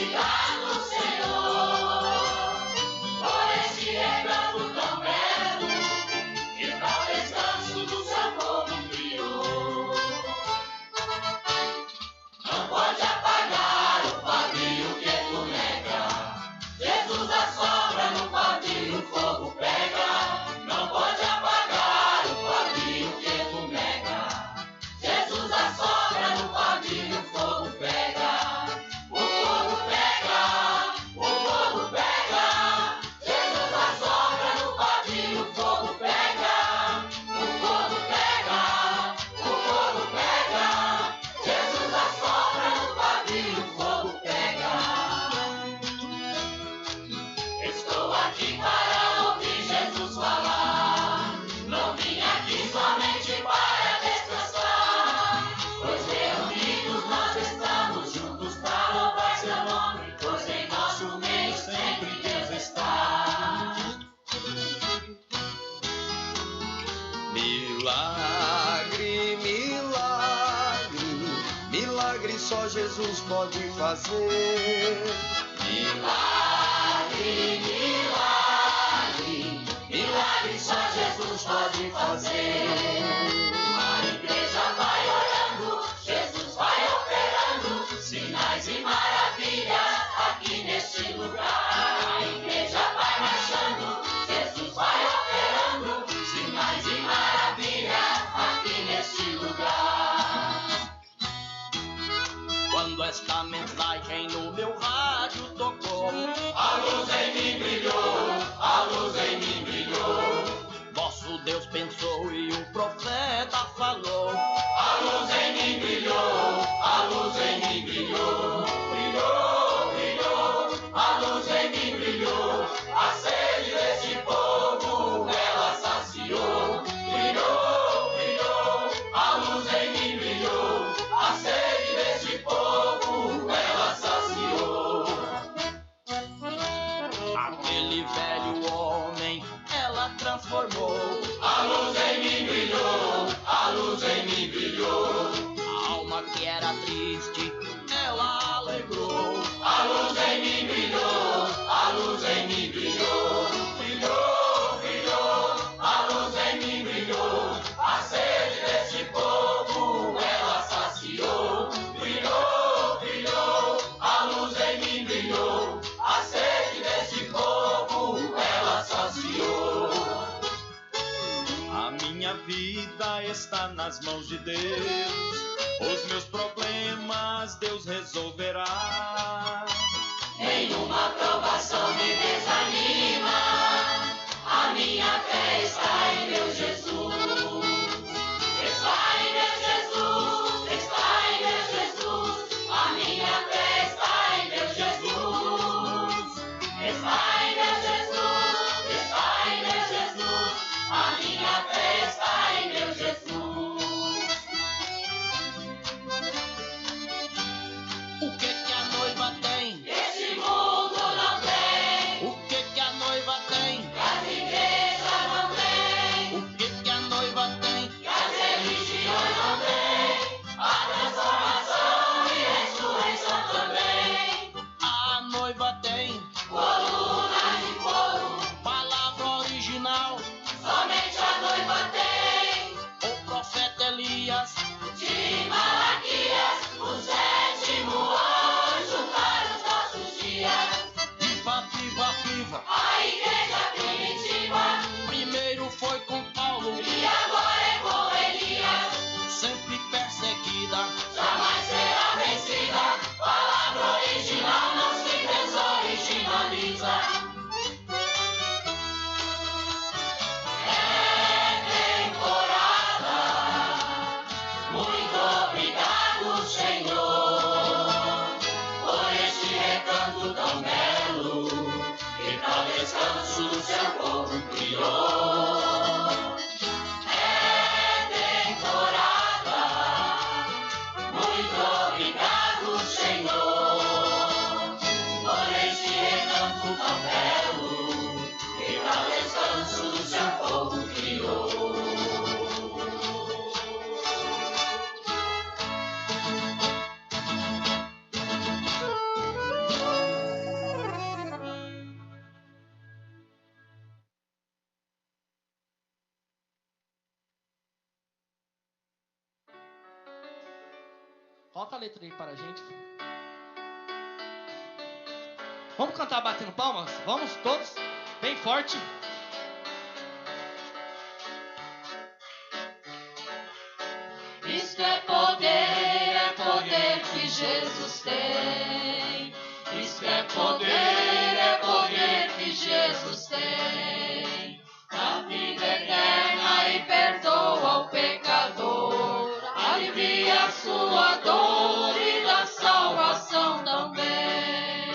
Obrigado, Senhor, por este recanto tão belo que para o descanso do seu povo criou. Não pode apagar o pavio que tu nega. Jesus assopra no pavio, o fogo pega. Não pode apagar o pavio que tu nega. Jesus assopra no pavio, o fogo pega. O fogo pega, o fogo pega. Jesus assopra no pavio, o fogo pega. O fogo pega, o fogo pega. Jesus assopra no pavio, o fogo pega. Estou aqui para ouvir Jesus falar. Não vim aqui somente para descansar, pois reunidos nós estamos juntos para louvar seu nome, pois em nosso meio sempre Deus está. Milagre, milagre, milagre só Jesus pode fazer. Milagre, milagre, milagre só Jesus pode fazer. A igreja vai orando, Jesus vai operando sinais e maravilhas aqui neste lugar. A igreja vai marchando, Jesus vai operando sinais e maravilhas aqui neste lugar. Quando esta mensagem no meu rádio tocou, A luz em mim brilhou, a luz em mim brilhou. vosso Deus pensou e um profeta falou. A luz em mim brilhou, a luz em mim brilhou. Brilhou, brilhou, a luz em mim brilhou. A sede deste povo ela saciou. Brilhou, brilhou, a luz em mim brilhou. A sede deste povo ela saciou. Aquele velho homem ela transformou. A luz em mim brilhou, a luz em mim brilhou. A alma que era triste ela alegrou. A luz em mim brilhou, a luz em mim brilhou. Brilhou, brilhou, a luz em mim brilhou. A sede deste povo ela saciou. Brilhou, brilhou, a luz em mim brilhou. A sede deste povo ela saciou. A minha vida está nas mãos de Deus. Os meus problemas Deus resolverá. Nenhuma provação me desanima. A minha fé está em meu Jesus. Está em meu Jesus, está em meu Jesus. A minha fé está em meu Jesus. Está em meu Jesus, está em meu Jesus. A minha fé está em meu Jesus. O que a noiva tem? Esse mundo não tem, O que a noiva tem? que as igrejas não têm. O Coloca a letra aí para a gente. Vamos cantar batendo palmas? Vamos todos? Bem forte. Isto é poder que Jesus tem. Isto é poder que Jesus tem. A vida eterna e perdoa o pecador. Alivia a sua dor e dá salvação também.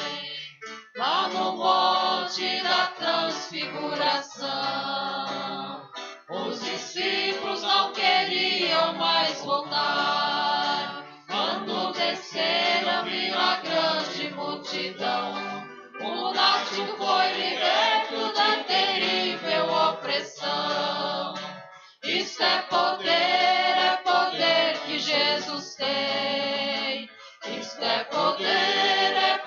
Lá no monte da transfiguração, os discípulos não queriam mais voltar. Quando desceram, viram a grande multidão. O lunático foi liberto da terrível opressão. Isto é poder que Jesus tem. Isto é poder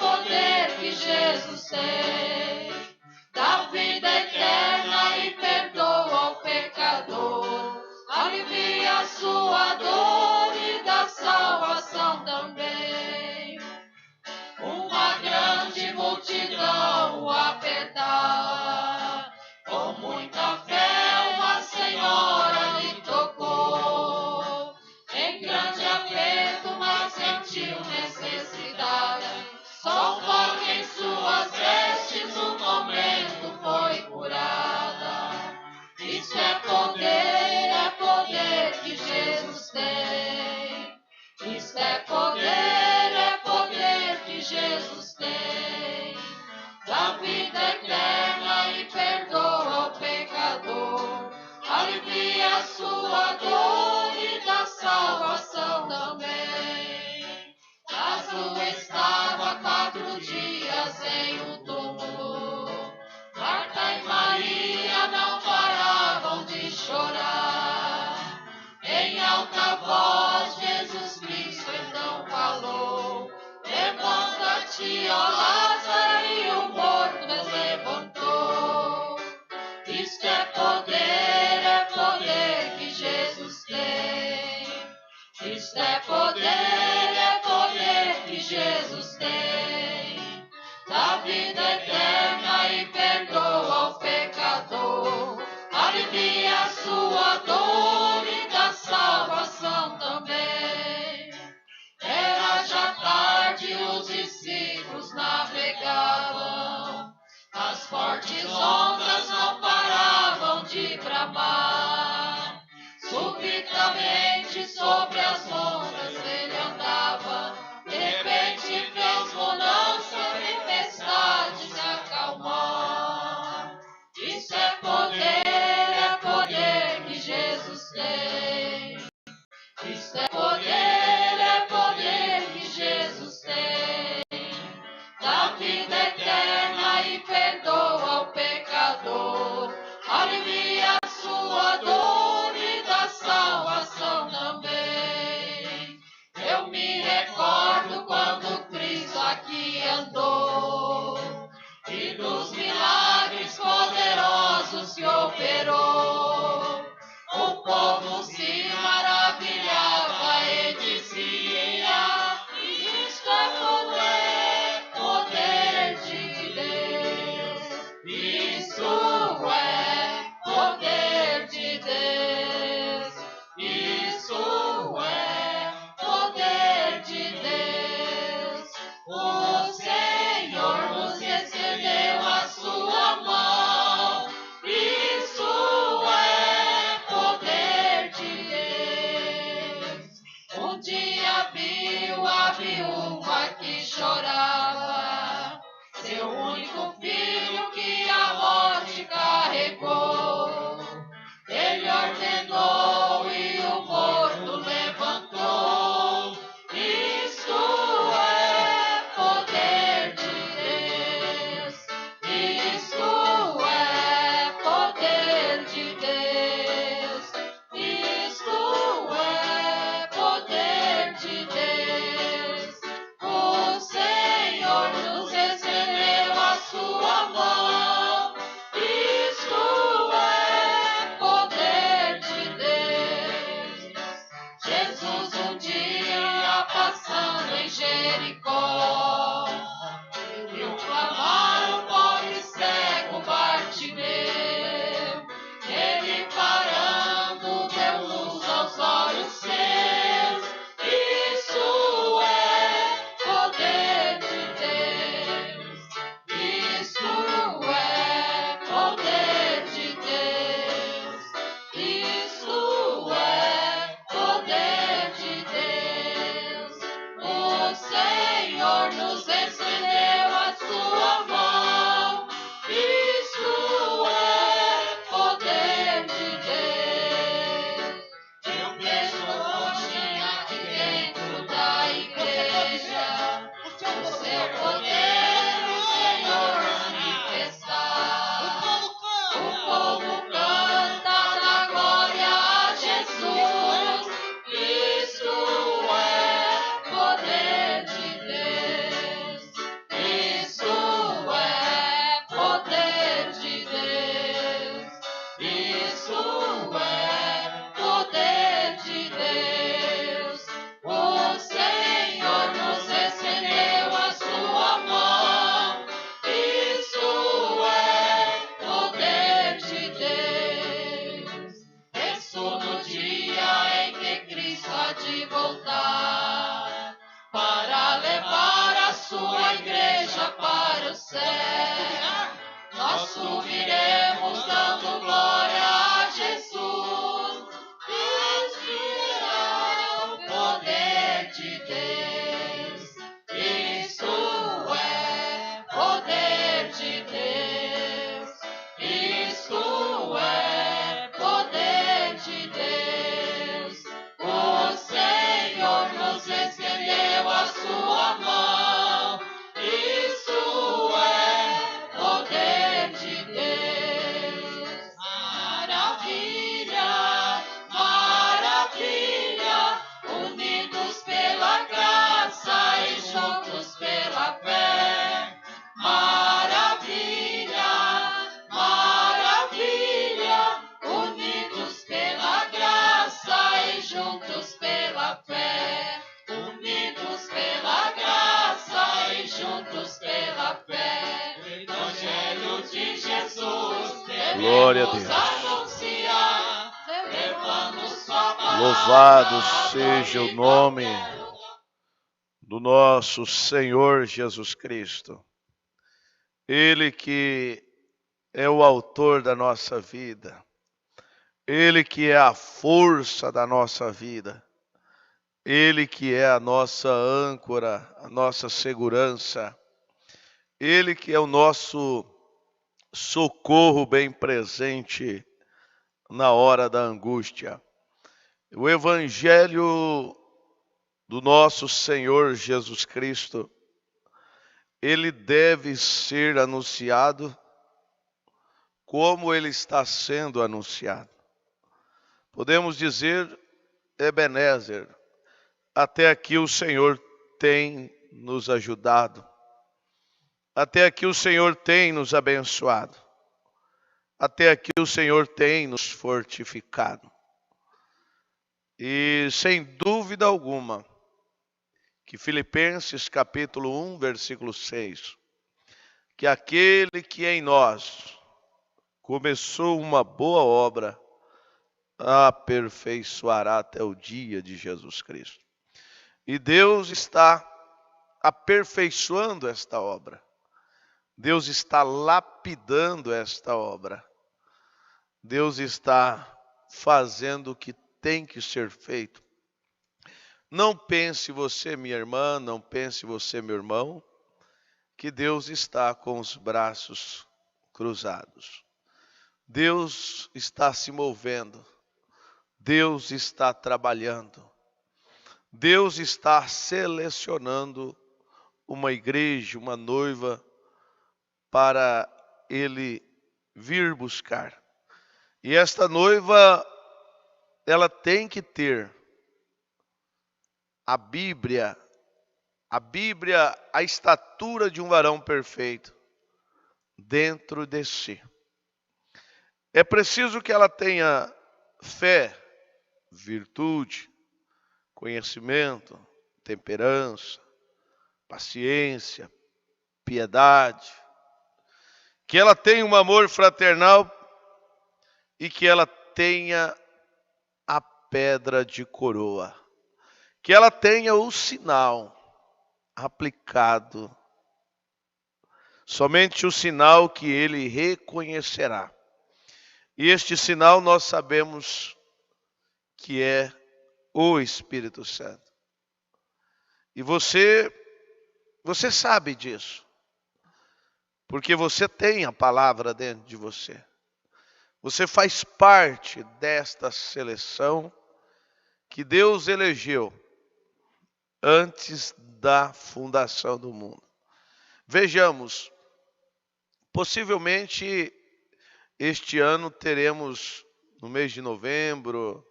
que Jesus tem. Dá vida eterna e perdoa o pecador. Alivia a sua dor e dá salvação também. Uma grande multidão apertar, com muita fé uma senhora lhe tocou. Em grande aperto, mas sentiu necessidade. Só um toque em suas vestes, no momento foi curada. Isso é poder que Jesus tem. Isso é poder que Jesus tem. Dá vida eterna e perdoa o pecador. Alivia a sua dor e dá salvação também. Lázaro estava 4 dias em um túmulo. Marta e Maria não paravam de chorar. Em alta voz Jesus Cristo então falou: levanta-te, ó Lázaro, e o morto levantou. Isto é poder que Jesus tem. Isto é poder que Jesus tem. Dá vida eterna e perdoa o pecador. Alivia a sua dor e dá salvação também. Era já tarde, os discípulos navegavam. As fortes ondas não paravam de bramar. Subitamente sobre as ondas ele andava. céu. Nós subiremos dando glória a Jesus. Este é o poder de Deus. Isto é poder de Deus. Isto é poder de Deus. O Senhor nos estendeu a sua mão. Isso é poder de Deus. Maravilha, maravilha, unidos pela graça e juntos pela fé. Maravilha, maravilha, unidos pela graça e juntos pela fé. Unidos pela graça e juntos pela fé. O Evangelho de Jesus Glória a devemos Deus. anunciar, levando sua palavra. Louvado seja o nome do nosso Senhor Jesus Cristo. Ele que é o autor da nossa vida. Ele que é a força da nossa vida. Ele que é a nossa âncora, a nossa segurança. Ele que é o nosso socorro bem presente na hora da angústia. O Evangelho do nosso Senhor Jesus Cristo, ele deve ser anunciado como ele está sendo anunciado. Podemos dizer, Ebenezer, até aqui o Senhor tem nos ajudado. Até aqui o Senhor tem nos abençoado. Até aqui o Senhor tem nos fortificado. E sem dúvida alguma, que Filipenses capítulo 1, versículo 6, que aquele que em nós começou uma boa obra, aperfeiçoará até o dia de Jesus Cristo. E Deus está aperfeiçoando esta obra. Deus está lapidando esta obra. Deus está fazendo o que tem que ser feito. Não pense você, minha irmã, não pense você, meu irmão, que Deus está com os braços cruzados. Deus está se movendo. Deus está trabalhando. Deus está selecionando uma igreja, uma noiva, para Ele vir buscar. E esta noiva, ela tem que ter a Bíblia, a estatura de um varão perfeito dentro de si. É preciso que ela tenha fé, virtude, conhecimento, temperança, paciência, piedade, que ela tenha um amor fraternal e que ela tenha a pedra de coroa, que ela tenha o sinal aplicado, somente o sinal que ele reconhecerá. E este sinal nós sabemos que é o Espírito Santo. E você sabe disso, porque você tem a palavra dentro de você. Você faz parte desta seleção que Deus elegeu antes da fundação do mundo. Vejamos, possivelmente este ano teremos, no mês de novembro,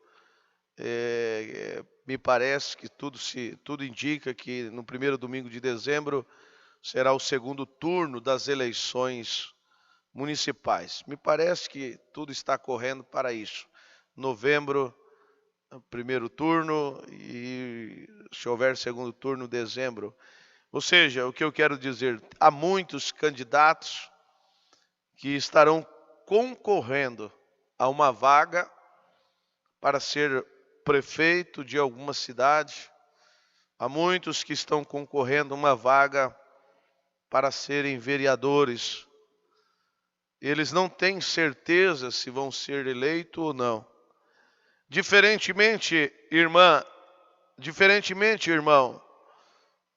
me parece que tudo indica que no primeiro domingo de dezembro será o segundo turno das eleições municipais. Me parece que tudo está correndo para isso. Novembro, primeiro turno, e se houver segundo turno, dezembro. Ou seja, o que eu quero dizer, há muitos candidatos que estarão concorrendo a uma vaga para ser prefeito de alguma cidade. Há muitos que estão concorrendo a uma vaga para serem vereadores. Eles não têm certeza se vão ser eleitos ou não. Diferentemente, irmão,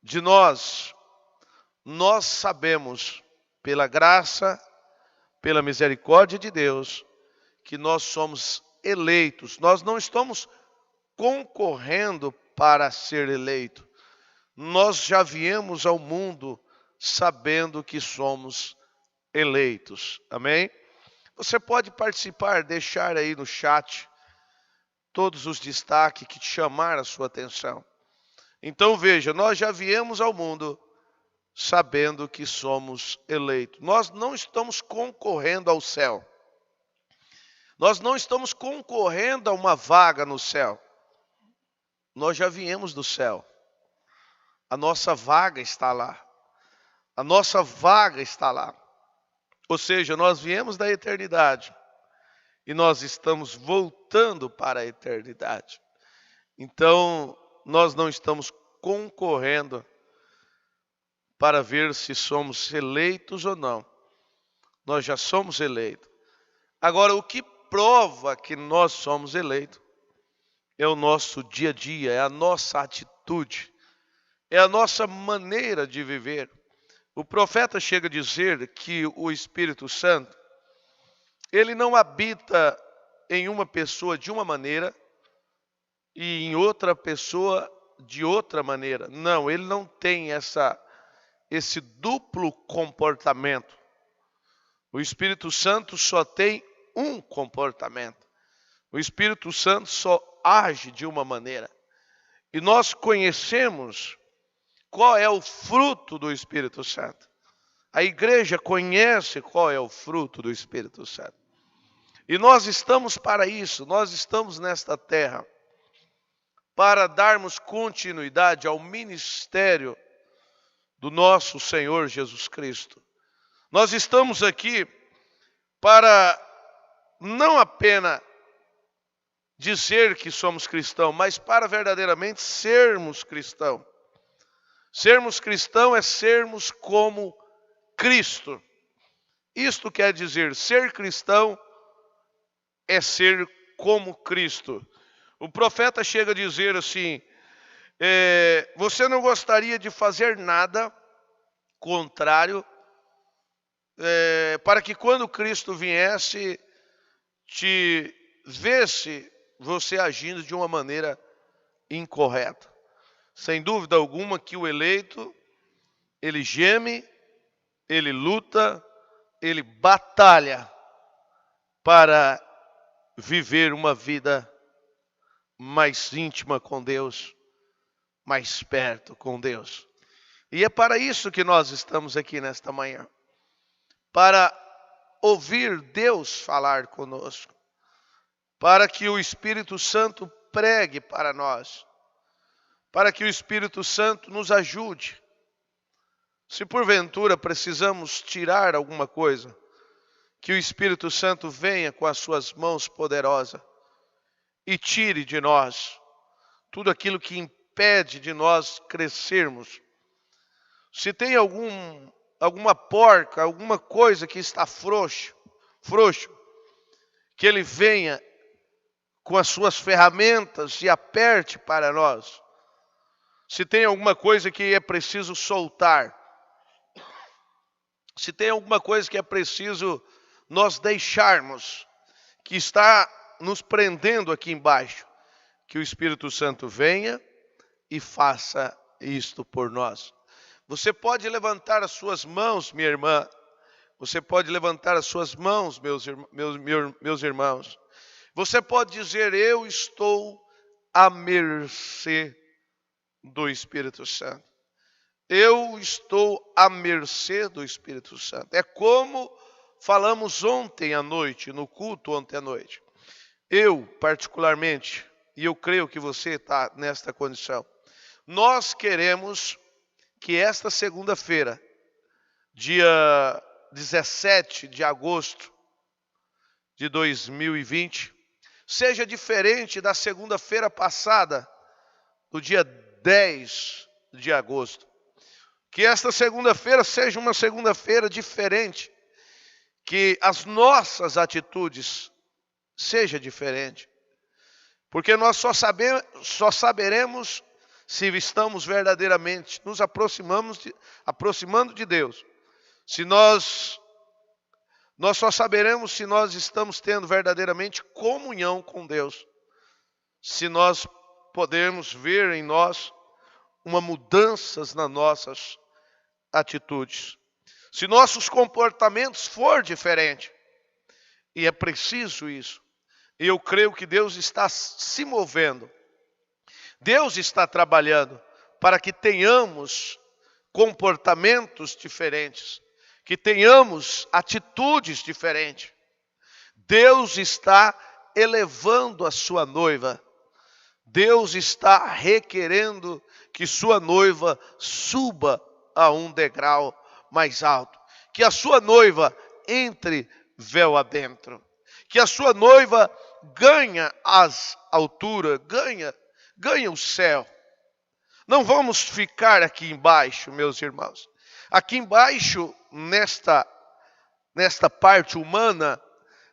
de nós sabemos, pela graça, pela misericórdia de Deus, que nós somos eleitos. Nós não estamos concorrendo para ser eleito. Nós já viemos ao mundo sabendo que somos eleitos. Amém? Você pode participar, deixar aí no chat todos os destaques que chamaram a sua atenção. Então veja, nós já viemos ao mundo sabendo que somos eleitos. Nós não estamos concorrendo ao céu. Nós não estamos concorrendo a uma vaga no céu. Nós já viemos do céu. A nossa vaga está lá. A nossa vaga está lá. Ou seja, nós viemos da eternidade. E nós estamos voltando para a eternidade. Então, nós não estamos concorrendo para ver se somos eleitos ou não. Nós já somos eleitos. Agora, o que prova que nós somos eleitos é o nosso dia a dia, é a nossa atitude, é a nossa maneira de viver. O profeta chega a dizer que o Espírito Santo, ele não habita em uma pessoa de uma maneira e em outra pessoa de outra maneira. Não, ele não tem esse duplo comportamento. O Espírito Santo só tem um comportamento. O Espírito Santo só age de uma maneira. E nós conhecemos qual é o fruto do Espírito Santo. A igreja conhece qual é o fruto do Espírito Santo. E nós estamos para isso, nós estamos nesta terra para darmos continuidade ao ministério do nosso Senhor Jesus Cristo. Nós estamos aqui para não apenas dizer que somos cristãos, mas para verdadeiramente sermos cristãos. Sermos cristãos é sermos como Cristo. Isto quer dizer, ser cristão é ser como Cristo. O profeta chega a dizer assim, você não gostaria de fazer nada contrário, para que quando Cristo viesse, te vesse você agindo de uma maneira incorreta. Sem dúvida alguma que o eleito, ele geme, ele luta, ele batalha para viver uma vida mais íntima com Deus, mais perto com Deus. E é para isso que nós estamos aqui nesta manhã. Para ouvir Deus falar conosco. Para que o Espírito Santo pregue para nós. Para que o Espírito Santo nos ajude. Se porventura precisamos tirar alguma coisa, que o Espírito Santo venha com as suas mãos poderosas e tire de nós tudo aquilo que impede de nós crescermos. Se tem alguma porca, alguma coisa que está frouxo, que ele venha com as suas ferramentas e aperte para nós. Se tem alguma coisa que é preciso soltar, se tem alguma coisa que é preciso nós deixarmos, que está nos prendendo aqui embaixo, que o Espírito Santo venha e faça isto por nós. Você pode levantar as suas mãos, minha irmã. Você pode levantar as suas mãos, meus irmãos. Você pode dizer, eu estou à mercê do Espírito Santo. Eu estou à mercê do Espírito Santo. É como falamos ontem à noite, no culto ontem à noite. Eu, particularmente, e eu creio que você está nesta condição, nós queremos que esta segunda-feira, dia 17 de agosto de 2020, seja diferente da segunda-feira passada, do dia 10 de agosto. Que esta segunda-feira seja uma segunda-feira diferente. Que as nossas atitudes sejam diferentes. Porque nós só saberemos se estamos verdadeiramente nos aproximando de Deus. Se nós só saberemos se nós estamos tendo verdadeiramente comunhão com Deus. Se nós podemos ver em nós uma mudança nas nossas atitudes. Se nossos comportamentos for diferente. E é preciso isso. E eu creio que Deus está se movendo. Deus está trabalhando para que tenhamos comportamentos diferentes. Que tenhamos atitudes diferentes. Deus está elevando a sua noiva. Deus está requerendo que sua noiva suba a um degrau mais alto. Que a sua noiva entre véu adentro. Que a sua noiva ganha as alturas, ganha o céu. Não vamos ficar aqui embaixo, meus irmãos. Aqui embaixo, nesta parte humana,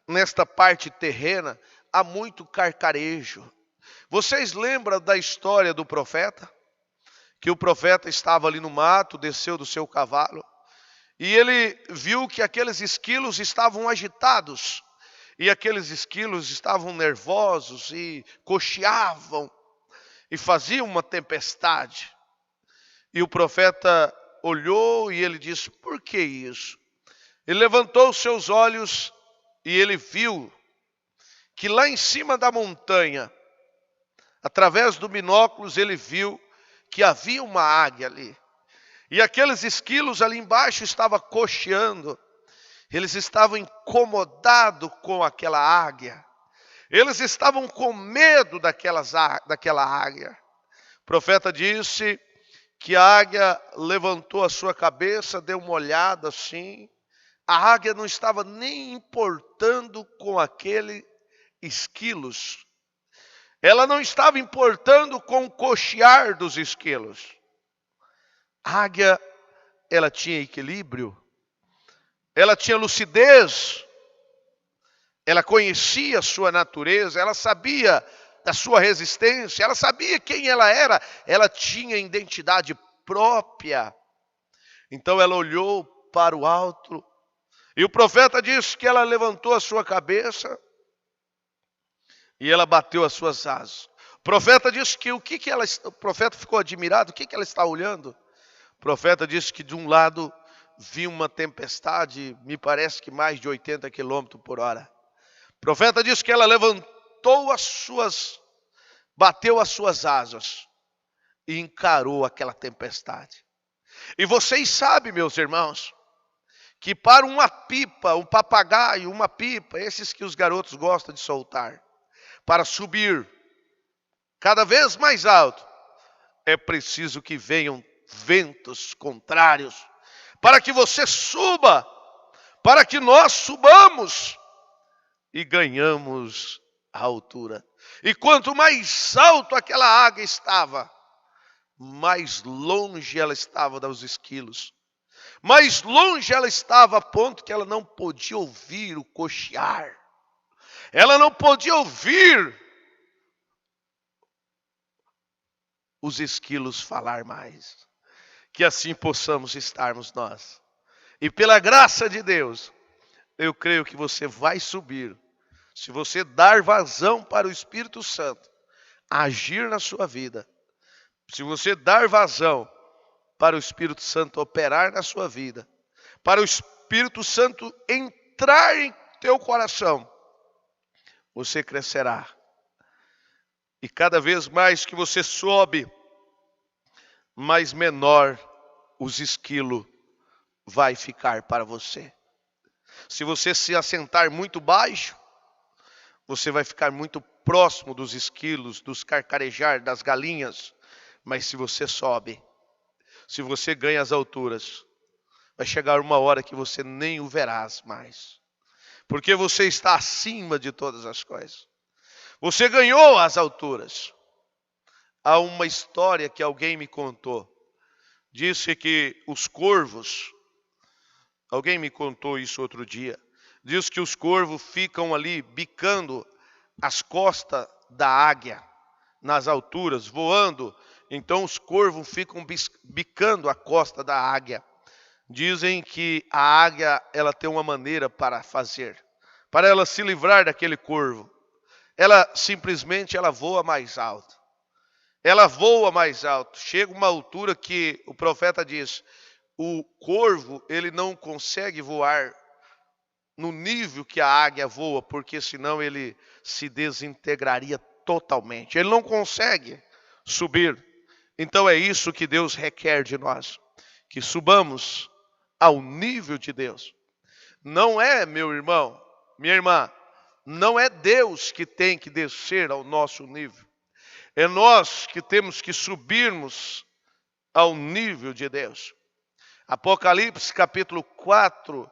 nesta parte terrena, há muito carcarejo. Vocês lembram da história do profeta? Que o profeta estava ali no mato, desceu do seu cavalo, e ele viu que aqueles esquilos estavam agitados, e aqueles esquilos estavam nervosos e cocheavam, e faziam uma tempestade. E o profeta olhou e ele disse: por que isso? Ele levantou os seus olhos e ele viu que lá em cima da montanha, através do binóculos, ele viu que havia uma águia ali. E aqueles esquilos ali embaixo estavam cocheando. Eles estavam incomodados com aquela águia. Eles estavam com medo daquela águia. O profeta disse que a águia levantou a sua cabeça, deu uma olhada assim. A águia não estava nem importando com aqueles esquilos. Ela não estava importando com o cochear dos esquilos. A águia, ela tinha equilíbrio. Ela tinha lucidez. Ela conhecia a sua natureza. Ela sabia da sua resistência. Ela sabia quem ela era. Ela tinha identidade própria. Então ela olhou para o alto. E o profeta disse que ela levantou a sua cabeça. E ela bateu as suas asas. O profeta disse que o profeta ficou admirado. O que ela está olhando? O profeta disse que de um lado viu uma tempestade, me parece que mais de 80 km por hora. O profeta disse que ela bateu as suas asas e encarou aquela tempestade. E vocês sabem, meus irmãos, que para uma pipa, um papagaio, uma pipa, esses que os garotos gostam de soltar, para subir cada vez mais alto, é preciso que venham ventos contrários, para que você suba, para que nós subamos e ganhamos a altura. E quanto mais alto aquela águia estava, mais longe ela estava dos esquilos. Mais longe ela estava a ponto que ela não podia ouvir o cochear. Ela não podia ouvir os esquilos falar mais. Que assim possamos estarmos nós. E pela graça de Deus, eu creio que você vai subir. Se você dar vazão para o Espírito Santo agir na sua vida. Se você dar vazão para o Espírito Santo operar na sua vida. Para o Espírito Santo entrar em teu coração. Você crescerá. E cada vez mais que você sobe, mais menor os esquilos vai ficar para você. Se você se assentar muito baixo, você vai ficar muito próximo dos esquilos, dos carcarejar, das galinhas. Mas se você sobe, se você ganha as alturas, vai chegar uma hora que você nem o verás mais. Porque você está acima de todas as coisas. Você ganhou as alturas. Há uma história que alguém me contou disse que os corvos, alguém me contou isso outro dia, diz que os corvos ficam ali bicando as costas da águia, nas alturas, voando. Então os corvos ficam bicando a costa da águia. Dizem que a águia, ela tem uma maneira para fazer, para ela se livrar daquele corvo. Ela simplesmente voa mais alto. Ela voa mais alto. Chega uma altura que o profeta diz, o corvo, ele não consegue voar no nível que a águia voa, porque senão ele se desintegraria totalmente. Ele não consegue subir. Então é isso que Deus requer de nós, que subamos ao nível de Deus. Não é, meu irmão, minha irmã, não é Deus que tem que descer ao nosso nível. É nós que temos que subirmos ao nível de Deus. Apocalipse capítulo 4,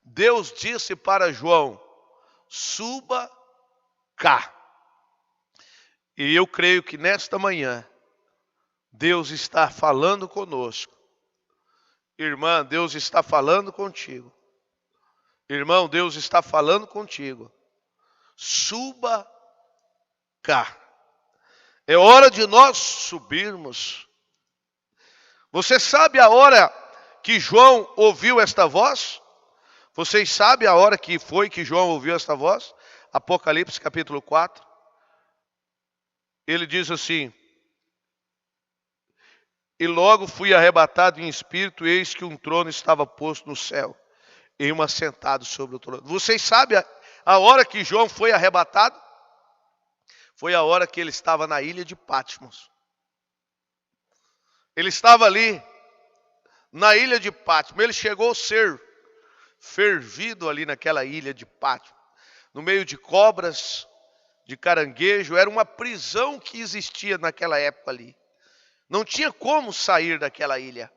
Deus disse para João, suba cá. E eu creio que nesta manhã, Deus está falando conosco. Irmã, Deus está falando contigo. Irmão, Deus está falando contigo. Suba cá. É hora de nós subirmos. Você sabe a hora que João ouviu esta voz? Vocês sabem a hora que foi que João ouviu esta voz? Apocalipse capítulo 4. Ele diz assim, e logo fui arrebatado em espírito, eis que um trono estava posto no céu, e um assentado sobre o trono. Vocês sabem a hora que João foi arrebatado? Foi a hora que ele estava na ilha de Patmos. Ele estava ali, na ilha de Patmos. Ele chegou a ser fervido ali naquela ilha de Patmos. No meio de cobras, de caranguejo. Era uma prisão que existia naquela época ali. Não tinha como sair daquela ilha.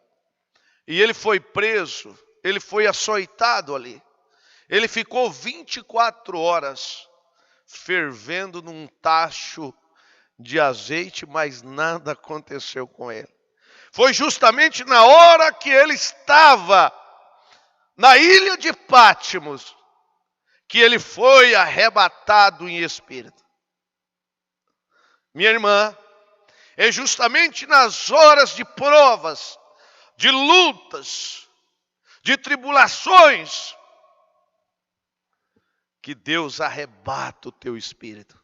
E ele foi preso, ele foi açoitado ali. Ele ficou 24 horas fervendo num tacho de azeite, mas nada aconteceu com ele. Foi justamente na hora que ele estava na ilha de Patmos que ele foi arrebatado em espírito. Minha irmã, é justamente nas horas de provas, de lutas, de tribulações, que Deus arrebata o teu espírito.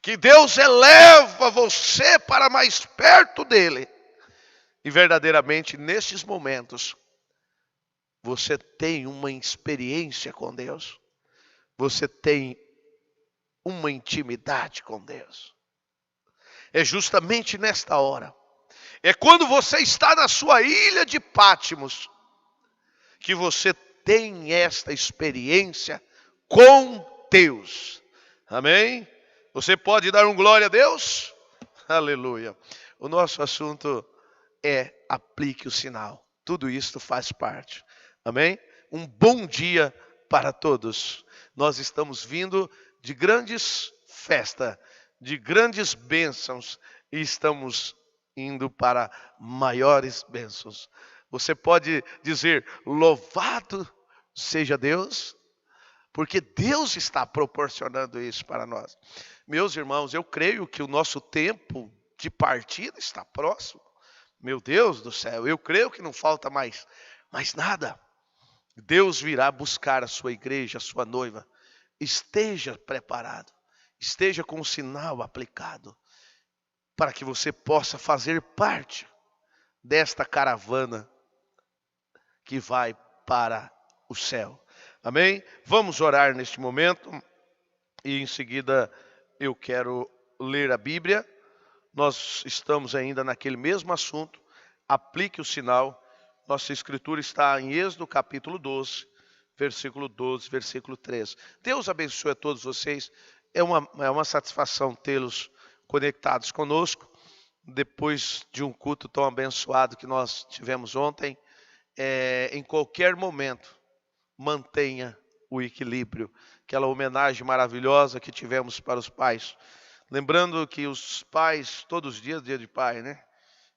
Que Deus eleva você para mais perto dele. E verdadeiramente, nestes momentos, você tem uma experiência com Deus. Você tem uma intimidade com Deus. É justamente nesta hora. É quando você está na sua ilha de Patmos que você tem esta experiência com Deus. Amém? Você pode dar um glória a Deus? Aleluia. O nosso assunto é aplique o sinal. Tudo isso faz parte. Amém? Um bom dia para todos. Nós estamos vindo de grandes festas, de grandes bênçãos, e estamos indo para maiores bênçãos. Você pode dizer, louvado seja Deus, porque Deus está proporcionando isso para nós. Meus irmãos, eu creio que o nosso tempo de partida está próximo. Meu Deus do céu, eu creio que não falta mais nada. Deus virá buscar a sua igreja, a sua noiva. Esteja preparado. Esteja com o sinal aplicado, para que você possa fazer parte desta caravana que vai para o céu. Amém? Vamos orar neste momento e em seguida eu quero ler a Bíblia. Nós estamos ainda naquele mesmo assunto. Aplique o sinal. Nossa escritura está em Êxodo capítulo 12, versículo 12, versículo 13. Deus abençoe a todos vocês. É uma satisfação tê-los conectados conosco, depois de um culto tão abençoado que nós tivemos ontem. Em qualquer momento, mantenha o equilíbrio. Aquela homenagem maravilhosa que tivemos para os pais. Lembrando que os pais, todos os dias, dia de pai, né?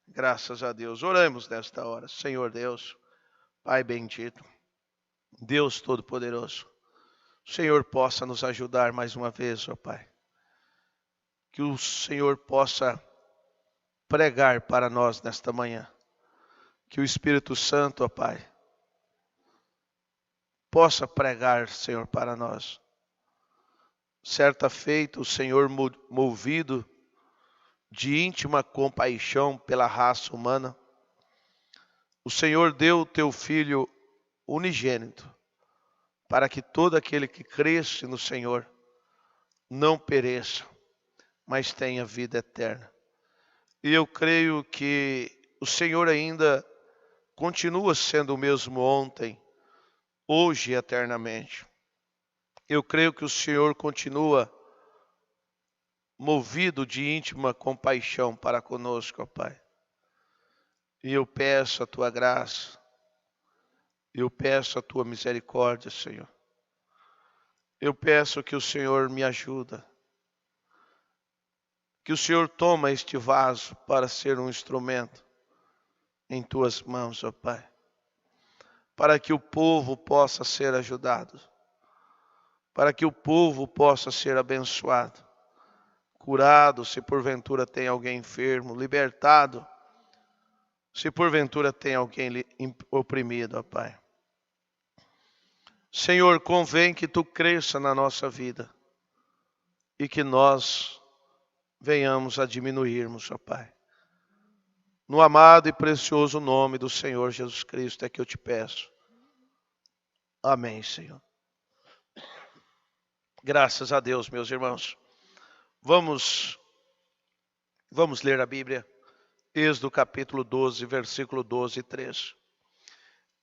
Graças a Deus. Oramos nesta hora. Senhor Deus, Pai bendito, Deus Todo-Poderoso, o Senhor possa nos ajudar mais uma vez, ó Pai. Que o Senhor possa pregar para nós nesta manhã. Que o Espírito Santo, ó Pai, possa pregar, Senhor, para nós. Certa feita, o Senhor, movido de íntima compaixão pela raça humana, o Senhor deu o teu Filho unigênito, para que todo aquele que cresce no Senhor não pereça, mas tenha vida eterna. E eu creio que o Senhor ainda continua sendo o mesmo ontem, hoje e eternamente. Eu creio que o Senhor continua movido de íntima compaixão para conosco, ó Pai. E eu peço a Tua graça, eu peço a Tua misericórdia, Senhor. Eu peço que o Senhor me ajude, que o Senhor toma este vaso para ser um instrumento em Tuas mãos, ó Pai, para que o povo possa ser ajudado, para que o povo possa ser abençoado, curado, se porventura tem alguém enfermo, libertado, se porventura tem alguém oprimido, ó Pai. Senhor, convém que Tu cresça na nossa vida e que nós venhamos a diminuirmos, ó Pai. No amado e precioso nome do Senhor Jesus Cristo é que eu te peço. Amém, Senhor. Graças a Deus, meus irmãos. Vamos ler a Bíblia. Êxodo capítulo 12, versículo 12 e 13.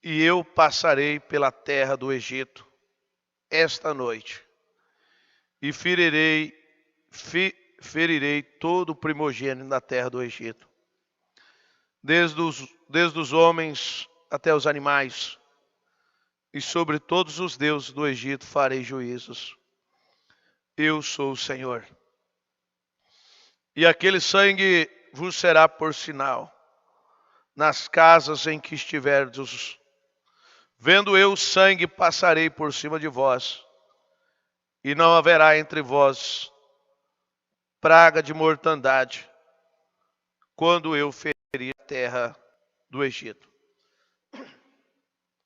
E eu passarei pela terra do Egito esta noite e ferirei todo o primogênito na terra do Egito, desde os homens até os animais, e sobre todos os deuses do Egito farei juízos. Eu sou o Senhor. E aquele sangue vos será por sinal nas casas em que estiverdes. Vendo eu o sangue, passarei por cima de vós, e não haverá entre vós praga de mortandade, quando eu ferir a terra do Egito.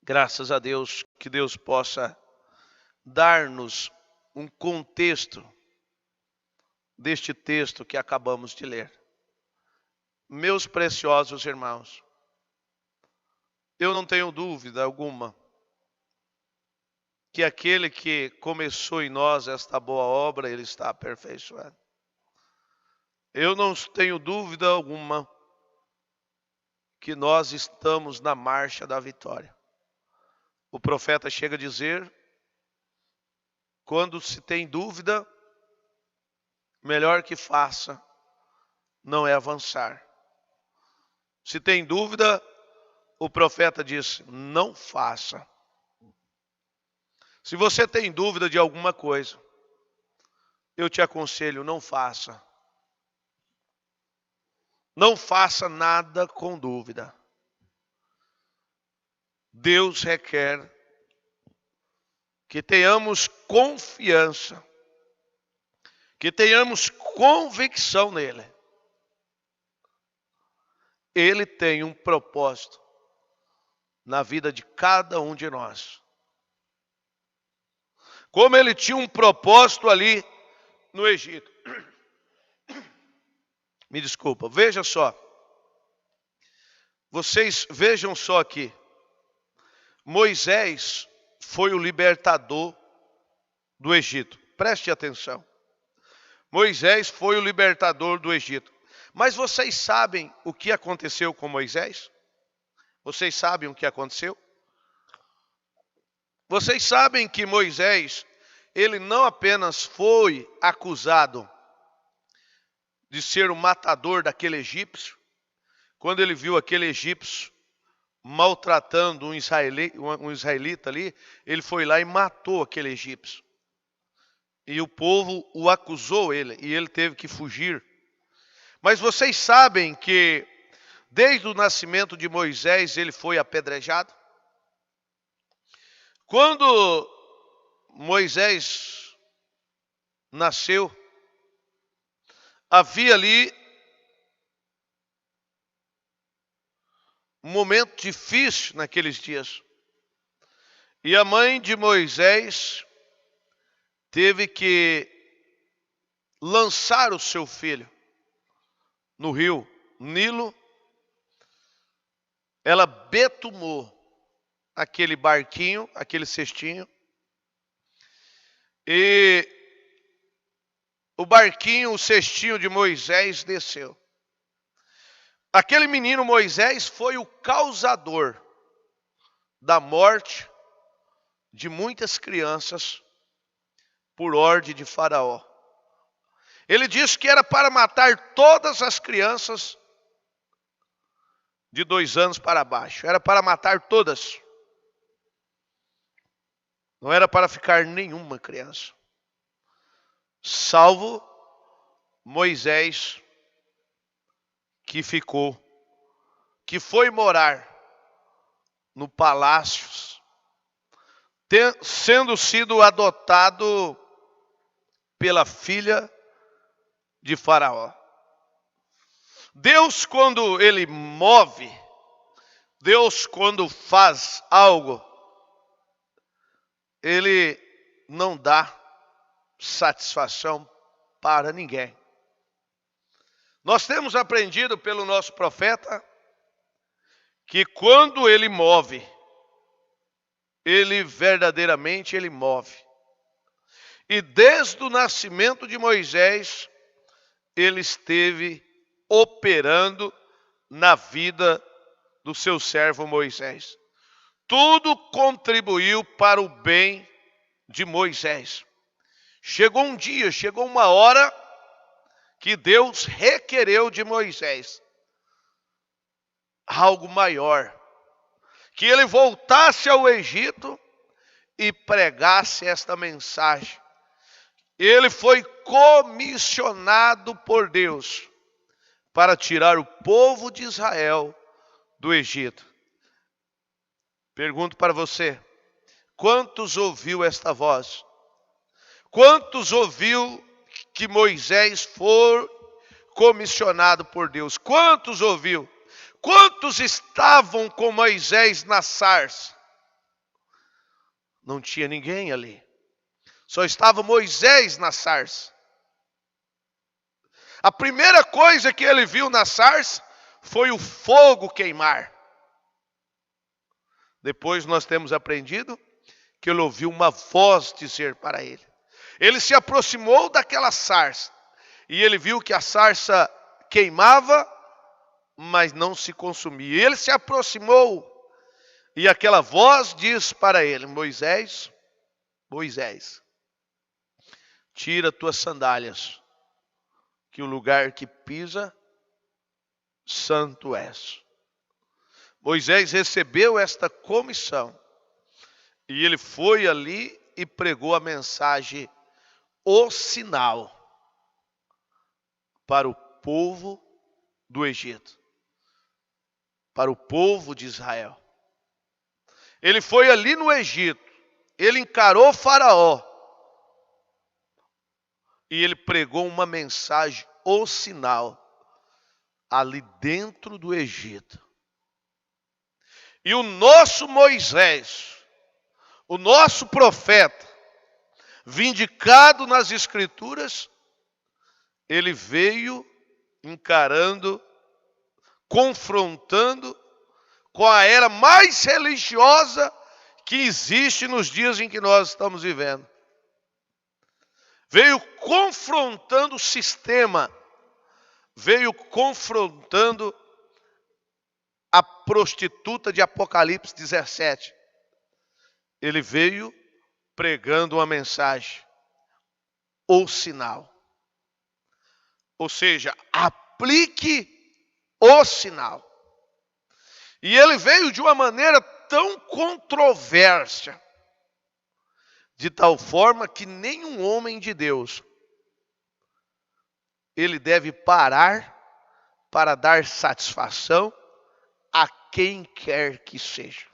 Graças a Deus, que Deus possa dar-nos um contexto deste texto que acabamos de ler. Meus preciosos irmãos, eu não tenho dúvida alguma que aquele que começou em nós esta boa obra, Ele está aperfeiçoando. Eu não tenho dúvida alguma que nós estamos na marcha da vitória. O profeta chega a dizer, quando se tem dúvida, melhor que faça não é avançar. Se tem dúvida, o profeta diz, não faça. Se você tem dúvida de alguma coisa, eu te aconselho, não faça. Não faça nada com dúvida. Deus requer que tenhamos confiança, que tenhamos convicção nele. Ele tem um propósito na vida de cada um de nós. Como ele tinha um propósito ali no Egito. Me desculpa, veja só. Vocês vejam só aqui. Moisés foi o libertador do Egito. Preste atenção. Moisés foi o libertador do Egito. Mas vocês sabem o que aconteceu com Moisés? Vocês sabem o que aconteceu? Vocês sabem que Moisés, ele não apenas foi acusado de ser o matador daquele egípcio, quando ele viu aquele egípcio maltratando um israelita ali, ele foi lá e matou aquele egípcio. E o povo o acusou ele, e ele teve que fugir. Mas vocês sabem que Desde o nascimento de Moisés, ele foi apedrejado. Quando Moisés nasceu, havia ali um momento difícil naqueles dias. E a mãe de Moisés teve que lançar o seu filho no rio Nilo. Ela betumou aquele barquinho, aquele cestinho. E o barquinho, o cestinho de Moisés desceu. Aquele menino Moisés foi o causador da morte de muitas crianças por ordem de Faraó. Ele disse que era para matar todas as crianças de 2 anos para baixo. Era para matar todas. Não era para ficar nenhuma criança. Salvo Moisés, que ficou, que foi morar no palácio, sendo sido adotado pela filha de Faraó. Deus, quando ele move, Deus, quando faz algo, ele não dá satisfação para ninguém. Nós temos aprendido pelo nosso profeta que quando ele move, ele verdadeiramente ele move. E desde o nascimento de Moisés, ele esteve operando na vida do seu servo Moisés. Tudo contribuiu para o bem de Moisés. Chegou um dia, chegou uma hora que Deus requereu de Moisés algo maior, que ele voltasse ao Egito e pregasse esta mensagem. Ele foi comissionado por Deus para tirar o povo de Israel do Egito. Pergunto para você, quantos ouviu esta voz? Quantos ouviu que Moisés foi comissionado por Deus? Quantos ouviu? Quantos estavam com Moisés na sarça? Não tinha ninguém ali. Só estava Moisés na sarça. A primeira coisa que ele viu na sarça foi o fogo queimar. Depois nós temos aprendido que ele ouviu uma voz dizer para ele. Ele se aproximou daquela sarça e ele viu que a sarça queimava, mas não se consumia. Ele se aproximou e aquela voz diz para ele: Moisés, Moisés, tira tuas sandálias, que o lugar que pisa, santo és. Moisés recebeu esta comissão e ele foi ali e pregou a mensagem, o sinal, para o povo do Egito, para o povo de Israel. Ele foi ali no Egito, ele encarou Faraó e ele pregou uma mensagem, o sinal, ali dentro do Egito. E o nosso Moisés, o nosso profeta, vindicado nas Escrituras, ele veio encarando, confrontando com a era mais religiosa que existe nos dias em que nós estamos vivendo. Veio confrontando o sistema, veio confrontando a prostituta de Apocalipse 17. Ele veio pregando uma mensagem, o sinal. Ou seja, aplique o sinal. E ele veio de uma maneira tão controversa, de tal forma que nenhum homem de Deus, ele deve parar para dar satisfação a quem quer que seja.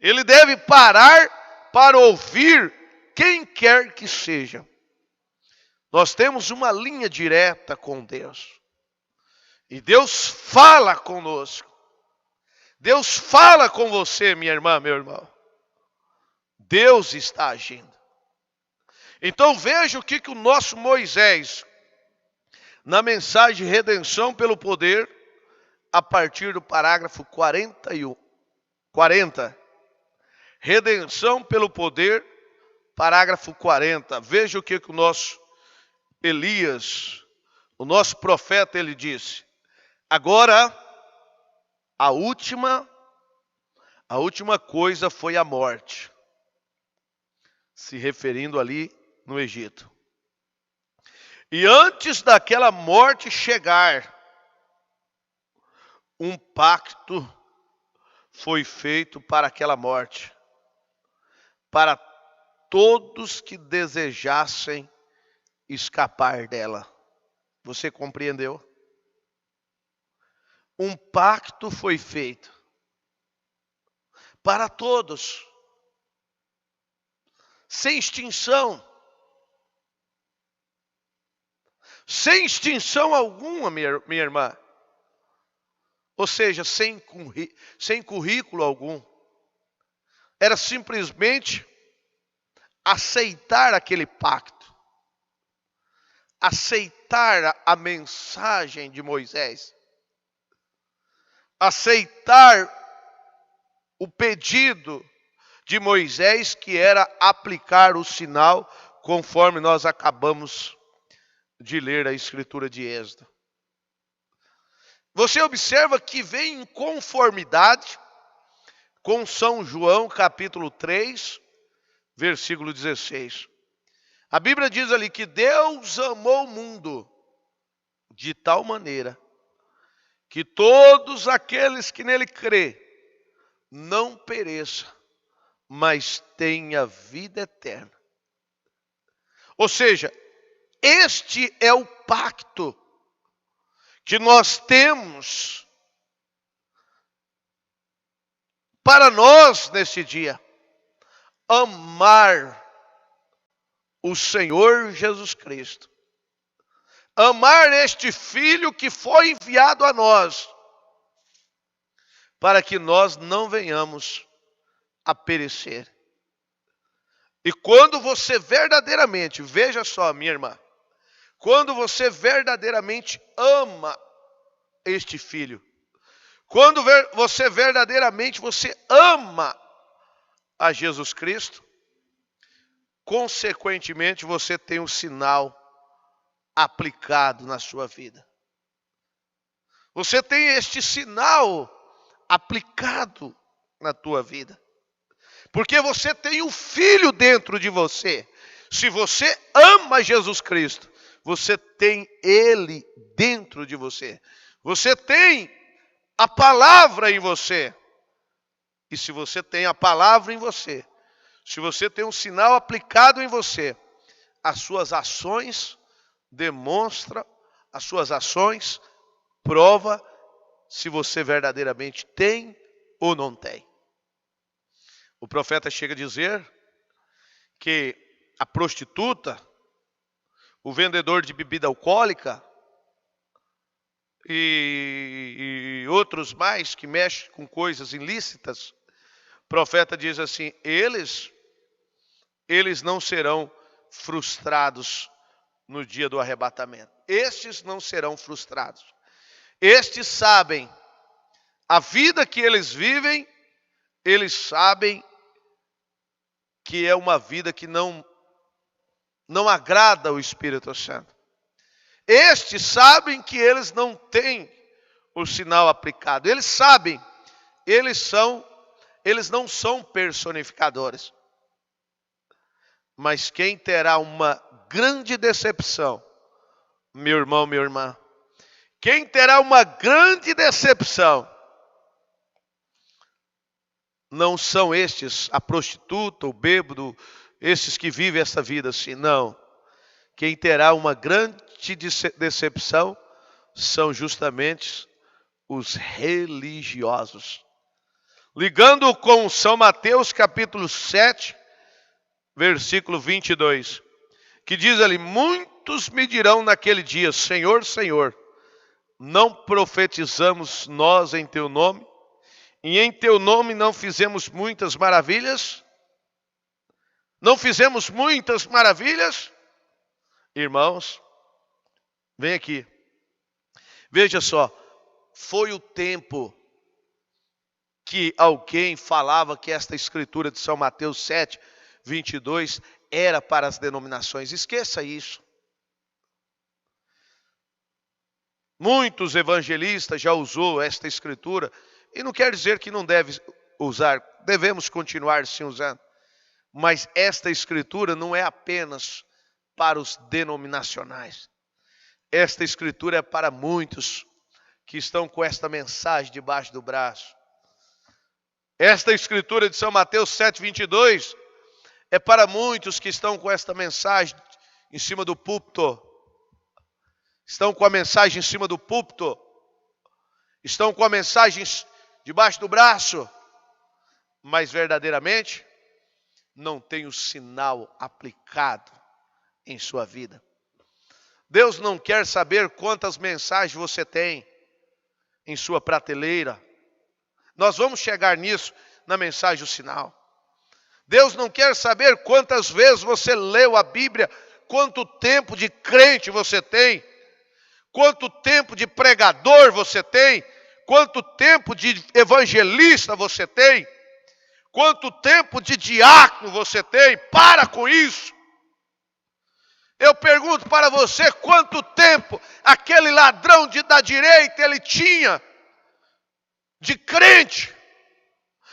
Ele deve parar para ouvir quem quer que seja. Nós temos uma linha direta com Deus. E Deus fala conosco. Deus fala com você, minha irmã, meu irmão. Deus está agindo. Então veja o que o nosso Moisés, na mensagem Redenção pelo Poder, a partir do parágrafo 40, Redenção pelo Poder, parágrafo 40. Veja o que o nosso Elias, o nosso profeta, ele disse. Agora, a última coisa foi a morte. Se referindo ali no Egito. E antes daquela morte chegar, um pacto foi feito para aquela morte. Para todos que desejassem escapar dela. Você compreendeu? Um pacto foi feito para todos, sem extinção. Sem extinção alguma, minha irmã. Ou seja, sem currículo algum. Era simplesmente aceitar aquele pacto. Aceitar a mensagem de Moisés. Aceitar o pedido de Moisés, que era aplicar o sinal, conforme nós acabamos de ler a escritura de Êxodo. Você observa que vem em conformidade com São João, capítulo 3, versículo 16. A Bíblia diz ali que Deus amou o mundo de tal maneira que todos aqueles que nele crê não pereçam, mas tenha vida eterna. Ou seja, este é o pacto que nós temos para nós nesse dia. Amar o Senhor Jesus Cristo. Amar este Filho que foi enviado a nós, para que nós não venhamos a perecer. E quando você verdadeiramente, veja só, minha irmã, quando você verdadeiramente ama este Filho, quando você verdadeiramente ama a Jesus Cristo, consequentemente você tem um sinal aplicado na sua vida. Você tem este sinal aplicado na tua vida. Porque você tem o Filho dentro de você. Se você ama Jesus Cristo, você tem Ele dentro de você. Você tem a palavra em você. E se você tem a palavra em você, se você tem um sinal aplicado em você, as suas ações demonstram, as suas ações prova se você verdadeiramente tem ou não tem. O profeta chega a dizer que a prostituta, o vendedor de bebida alcoólica e outros mais que mexem com coisas ilícitas, o profeta diz assim, eles não serão frustrados no dia do arrebatamento. Estes não serão frustrados. Estes sabem a vida que eles vivem, eles sabem que é uma vida que não agrada ao Espírito Santo. Estes sabem que eles não têm o sinal aplicado. Eles sabem, eles não são personificadores. Mas quem terá uma grande decepção, meu irmão, minha irmã, quem terá uma grande decepção, não são estes, a prostituta, o bêbado, esses que vivem essa vida assim, não. Quem terá uma grande decepção são justamente os religiosos. Ligando com São Mateus capítulo 7, versículo 22, que diz ali: muitos me dirão naquele dia, Senhor, Senhor, não profetizamos nós em teu nome? E em teu nome não fizemos muitas maravilhas? Não fizemos muitas maravilhas? Irmãos, vem aqui. Veja só, foi o tempo que alguém falava que esta escritura de São Mateus 7, 22 era para as denominações. Esqueça isso. Muitos evangelistas já usou esta escritura, e não quer dizer que não deve usar, devemos continuar sim usando. Mas esta escritura não é apenas para os denominacionais. Esta escritura é para muitos que estão com esta mensagem debaixo do braço. Esta escritura de São Mateus 7, 22 é para muitos que estão com esta mensagem em cima do púlpito. Estão com a mensagem em cima do púlpito. Estão com a mensagem debaixo do braço. Mas verdadeiramente não tem o sinal aplicado em sua vida. Deus não quer saber quantas mensagens você tem em sua prateleira. Nós vamos chegar nisso na mensagem do sinal. Deus não quer saber quantas vezes você leu a Bíblia, quanto tempo de crente você tem, quanto tempo de pregador você tem, quanto tempo de evangelista você tem, quanto tempo de diácono você tem. Para com isso. Eu pergunto para você, quanto tempo aquele ladrão da direita ele tinha de crente,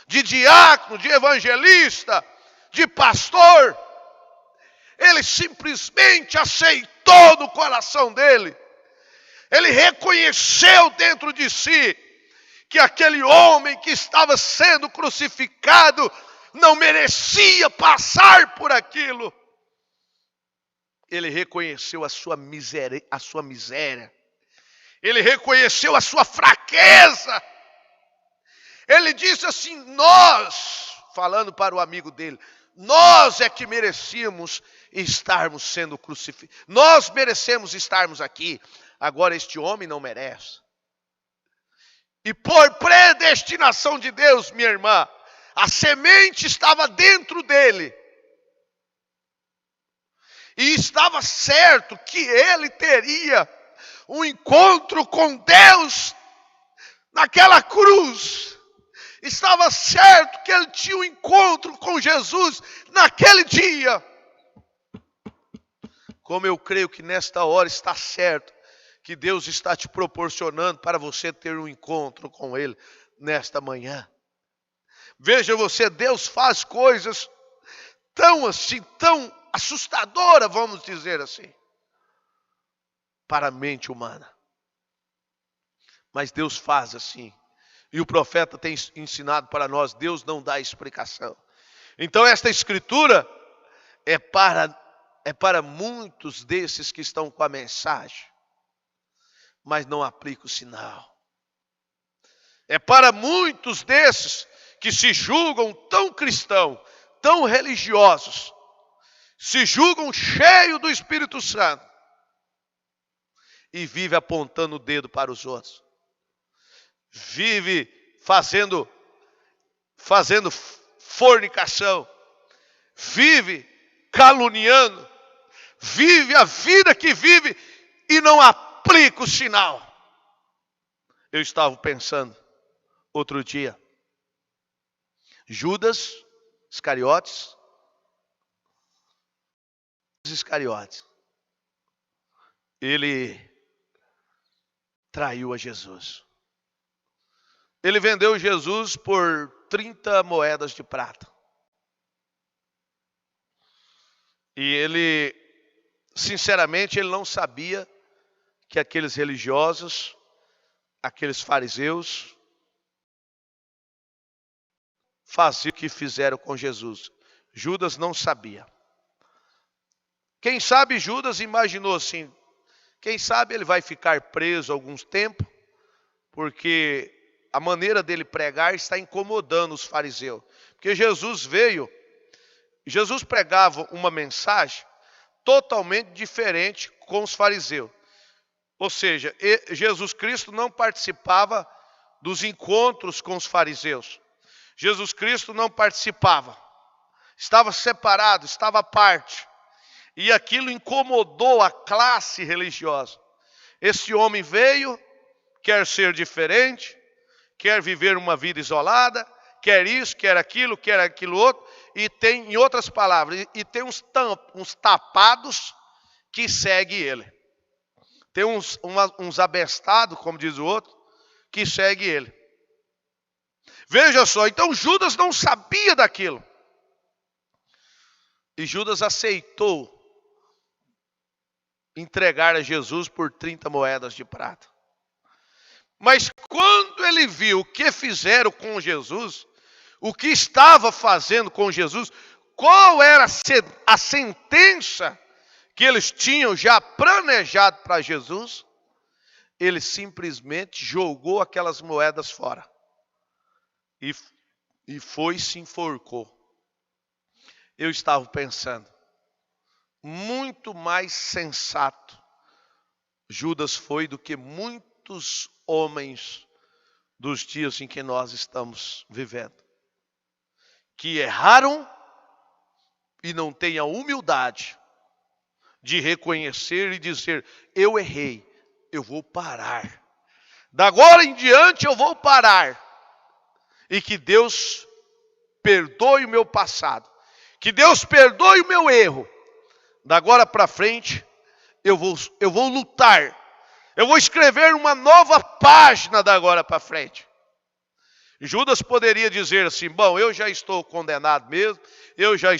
de diácono, de evangelista, de pastor? Ele simplesmente aceitou no coração dele. Ele reconheceu dentro de si que aquele homem que estava sendo crucificado não merecia passar por aquilo. Ele reconheceu a sua miséria. Ele reconheceu a sua fraqueza. Ele disse assim: nós, falando para o amigo dele, nós é que merecíamos estarmos sendo crucificados. Nós merecemos estarmos aqui. Agora este homem não merece. E por predestinação de Deus, minha irmã, a semente estava dentro dele. E estava certo que ele teria um encontro com Deus naquela cruz. Estava certo que ele tinha um encontro com Jesus naquele dia. Como eu creio que nesta hora está certo que Deus está te proporcionando para você ter um encontro com Ele nesta manhã. Veja você, Deus faz coisas tão assim, tão assustadora, vamos dizer assim, para a mente humana. Mas Deus faz assim. E o profeta tem ensinado para nós, Deus não dá explicação. Então esta escritura é para muitos desses que estão com a mensagem, mas não aplica o sinal. É para muitos desses que se julgam tão cristãos, tão religiosos, se julgam cheios do Espírito Santo e vive apontando o dedo para os outros. Vive fazendo fornicação, vive caluniando, vive a vida que vive e não aplica o sinal. Eu estava pensando outro dia, Judas Iscariotes, ele traiu a Jesus. Ele vendeu Jesus por 30 moedas de prata. E ele, sinceramente, ele não sabia que aqueles religiosos, aqueles fariseus, faziam o que fizeram com Jesus. Judas não sabia. Quem sabe Judas imaginou assim, Quem sabe ele vai ficar preso alguns tempos, porque a maneira dele pregar está incomodando os fariseus. Porque Jesus pregava uma mensagem totalmente diferente com os fariseus. Ou seja, Jesus Cristo não participava dos encontros com os fariseus. Jesus Cristo não participava. Estava separado, estava à parte. E aquilo incomodou a classe religiosa. Esse homem veio, quer ser diferente, quer viver uma vida isolada, quer isso, quer aquilo outro, e tem, em outras palavras, e tem uns tapados que seguem ele. Tem uns abestados, como diz o outro, que seguem ele. Veja só, então Judas não sabia daquilo. E Judas aceitou entregar a Jesus por 30 moedas de prata. Mas quando ele viu o que fizeram com Jesus, o que estava fazendo com Jesus, qual era a sentença que eles tinham já planejado para Jesus, ele simplesmente jogou aquelas moedas fora. E foi e se enforcou. Eu estava pensando, muito mais sensato Judas foi do que muitos homens dos dias em que nós estamos vivendo, que erraram e não têm a humildade de reconhecer e dizer: eu errei, eu vou parar. Da agora em diante eu vou parar. E que Deus perdoe o meu passado. Que Deus perdoe o meu erro. Da agora para frente eu vou lutar. Eu vou escrever uma nova página da agora para frente. Judas poderia dizer assim: bom, eu já estou condenado mesmo. Eu já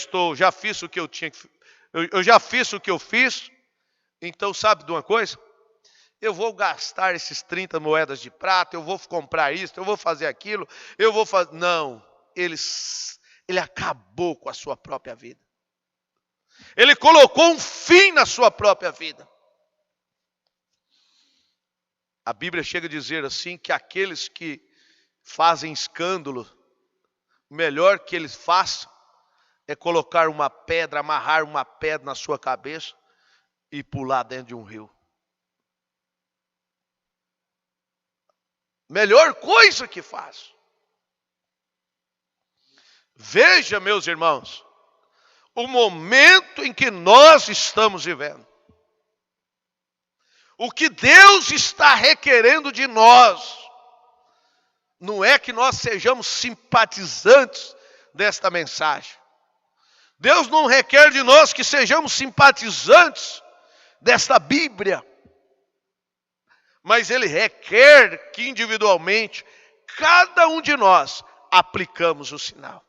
fiz o que eu tinha que. Eu já fiz o que eu fiz. Então sabe de uma coisa? Eu vou gastar esses 30 moedas de prata, eu vou comprar isso, eu vou fazer aquilo, eu vou fazer... Não, ele acabou com a sua própria vida. Ele colocou um fim na sua própria vida. A Bíblia chega a dizer assim, que aqueles que fazem escândalo, o melhor que eles façam é colocar uma pedra, amarrar uma pedra na sua cabeça e pular dentro de um rio. Melhor coisa que faz. Veja, meus irmãos, o momento em que nós estamos vivendo. O que Deus está requerendo de nós. Não é que nós sejamos simpatizantes desta mensagem. Deus não requer de nós que sejamos simpatizantes desta Bíblia. Mas Ele requer que individualmente, cada um de nós, aplicamos o sinal.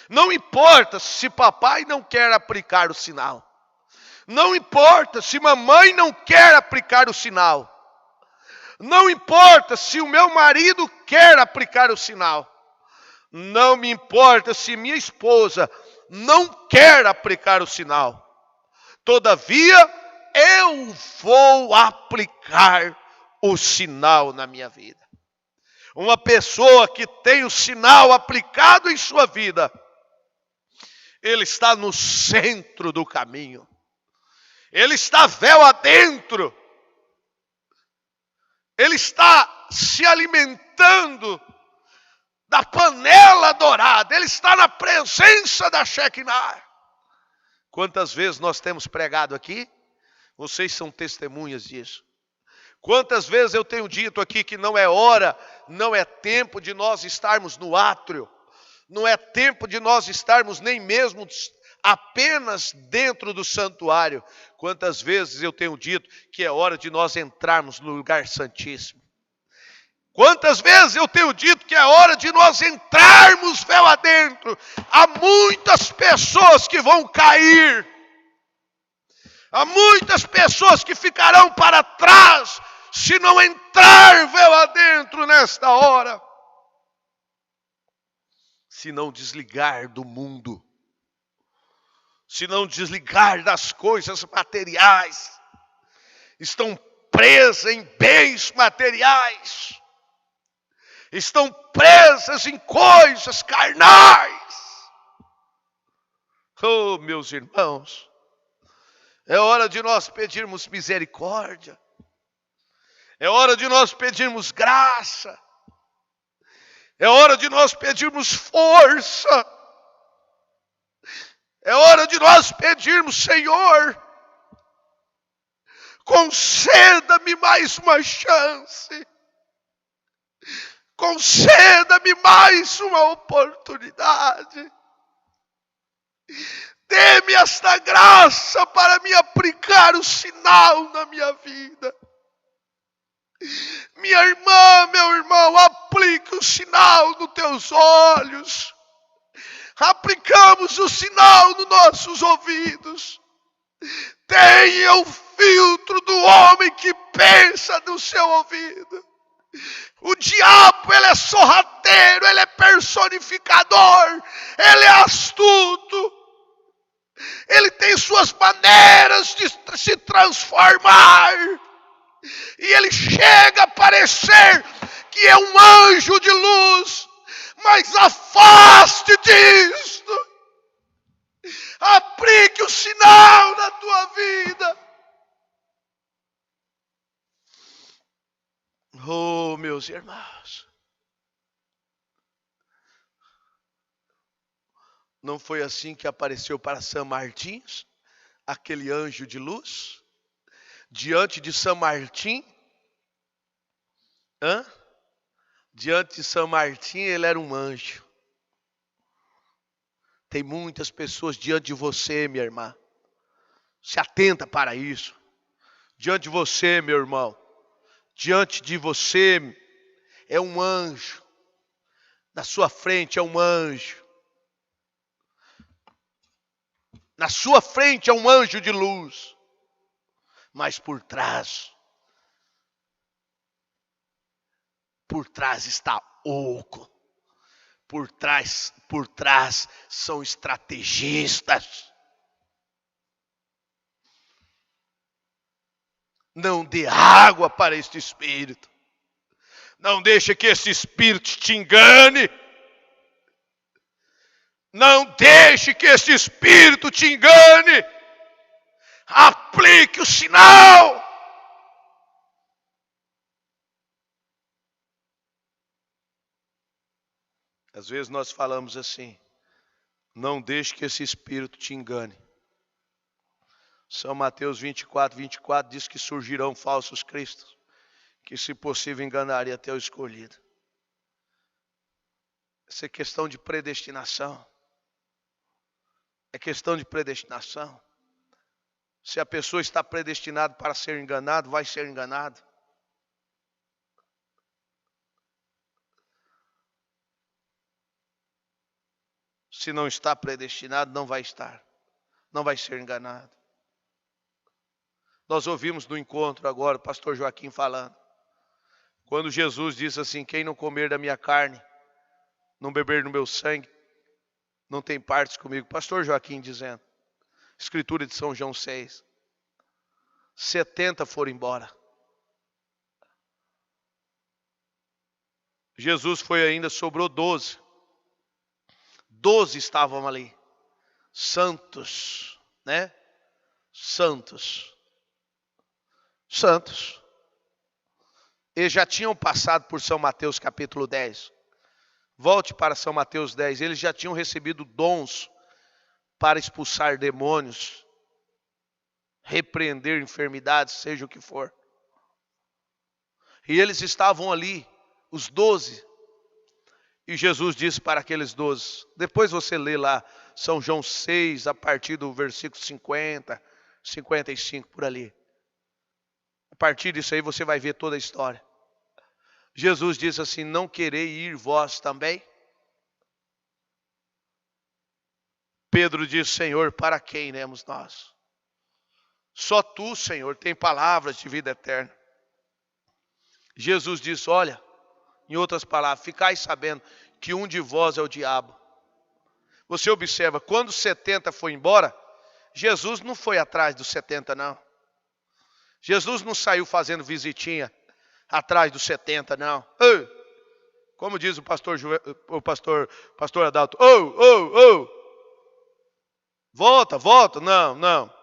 Não importa se papai não quer aplicar o sinal. Não importa se mamãe não quer aplicar o sinal. Não importa se o meu marido quer aplicar o sinal. Não me importa se minha esposa não quer aplicar o sinal. Todavia, eu vou aplicar o sinal na minha vida. Uma pessoa que tem o sinal aplicado em sua vida, ele está no centro do caminho. Ele está véu adentro. Ele está se alimentando da panela dourada. Ele está na presença da Shekinah. Quantas vezes nós temos pregado aqui? Vocês são testemunhas disso. Quantas vezes eu tenho dito aqui que não é hora, não é tempo de nós estarmos no átrio. Não é tempo de nós estarmos nem mesmo apenas dentro do santuário. Quantas vezes eu tenho dito que é hora de nós entrarmos no lugar santíssimo. Quantas vezes eu tenho dito que é hora de nós entrarmos véu adentro. Há muitas pessoas que vão cair. Há muitas pessoas que ficarão para trás se não entrar véu adentro nesta hora. Se não desligar do mundo. Se não desligar das coisas materiais. estão presas em bens materiais, estão presas em coisas carnais. Oh, meus irmãos, é hora de nós pedirmos misericórdia, é hora de nós pedirmos graça, é hora de nós pedirmos força, é hora de nós pedirmos: Senhor, conceda-me mais uma chance, conceda-me mais uma oportunidade, dê-me esta graça para me aplicar o sinal na minha vida. Minha irmã, meu irmão, aplique o sinal nos teus olhos, aplicamos o sinal nos nossos ouvidos. Tenha o filtro do homem que pensa no seu ouvido. O diabo, ele é sorrateiro, ele é personificador, ele é astuto, ele tem suas maneiras de se transformar, e ele chega a parecer que é um anjo de luz, mas afaste disto. Aplique o sinal na tua vida. Oh, meus irmãos, não foi assim que apareceu para São Martins, aquele anjo de luz? Diante de São Martim, diante de São Martim, ele era um anjo. Tem muitas pessoas diante de você, minha irmã. Se atenta para isso. Diante de você, meu irmão. Diante de você é um anjo. Na sua frente é um anjo. Na sua frente é um anjo de luz. Mas por trás está oco. Por trás são estrategistas. Não dê água para este espírito. Não deixe que este espírito te engane. Não deixe que este espírito te engane. Aplique o sinal. Às vezes nós falamos assim: não deixe que esse espírito te engane. São Mateus 24 diz que surgirão falsos cristos, que se possível enganariam até o escolhido. Isso é questão de predestinação. É questão de predestinação. Se a pessoa está predestinada para ser enganado, vai ser enganado. Se não está predestinado, não vai estar. Não vai ser enganado. Nós ouvimos no encontro agora o pastor Joaquim falando. Quando Jesus disse assim: quem não comer da minha carne, não beber no meu sangue, não tem partes comigo. Pastor Joaquim dizendo. Escritura de São João 6. 70 foram embora. Jesus foi ainda, sobrou 12. 12 estavam ali. Santos, né? Santos. Eles já tinham passado por São Mateus capítulo 10. Volte para São Mateus 10. Eles já tinham recebido dons para expulsar demônios, repreender enfermidades, seja o que for. E eles estavam ali, os 12. E Jesus disse para aqueles 12. Depois você lê lá, São João 6, a partir do versículo 50, 55, por ali. A partir disso aí você vai ver toda a história. Jesus disse assim: não querei ir vós também? Pedro disse: Senhor, para quem iremos nós? Só tu, Senhor, tem palavras de vida eterna. Jesus disse: olha, em outras palavras, ficai sabendo que um de vós é o diabo. Você observa, quando 70 foi embora, Jesus não foi atrás dos 70 não. Jesus não saiu fazendo visitinha atrás dos 70, não. Ei, como diz o pastor Adalto, volta, não.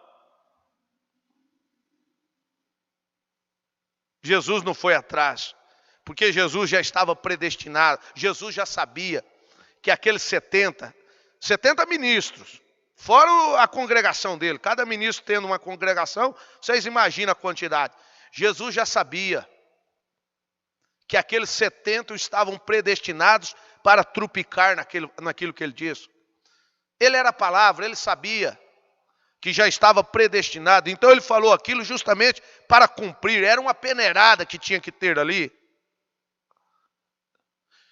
Jesus não foi atrás, porque Jesus já estava predestinado, Jesus já sabia que aqueles 70 ministros, fora a congregação dele, cada ministro tendo uma congregação, vocês imaginam a quantidade. Jesus já sabia que aqueles 70 estavam predestinados para trupicar naquilo que ele disse. Ele era a palavra, ele sabia que já estava predestinado. Então ele falou aquilo justamente para cumprir. Era uma peneirada que tinha que ter ali.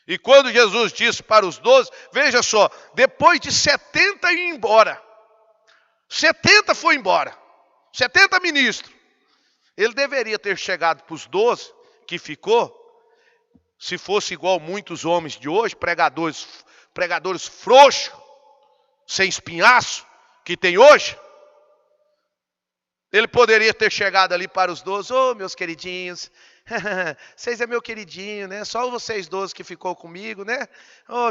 E quando Jesus disse para os 12, veja só, depois de 70 ir embora, 70 foi embora, 70 ministros. Ele deveria ter chegado para os 12 que ficou, se fosse igual muitos homens de hoje, pregadores frouxos, sem espinhaço, que tem hoje. Ele poderia ter chegado ali para os 12, meus queridinhos, vocês é meu queridinho, né? Só vocês 12 que ficou comigo, né?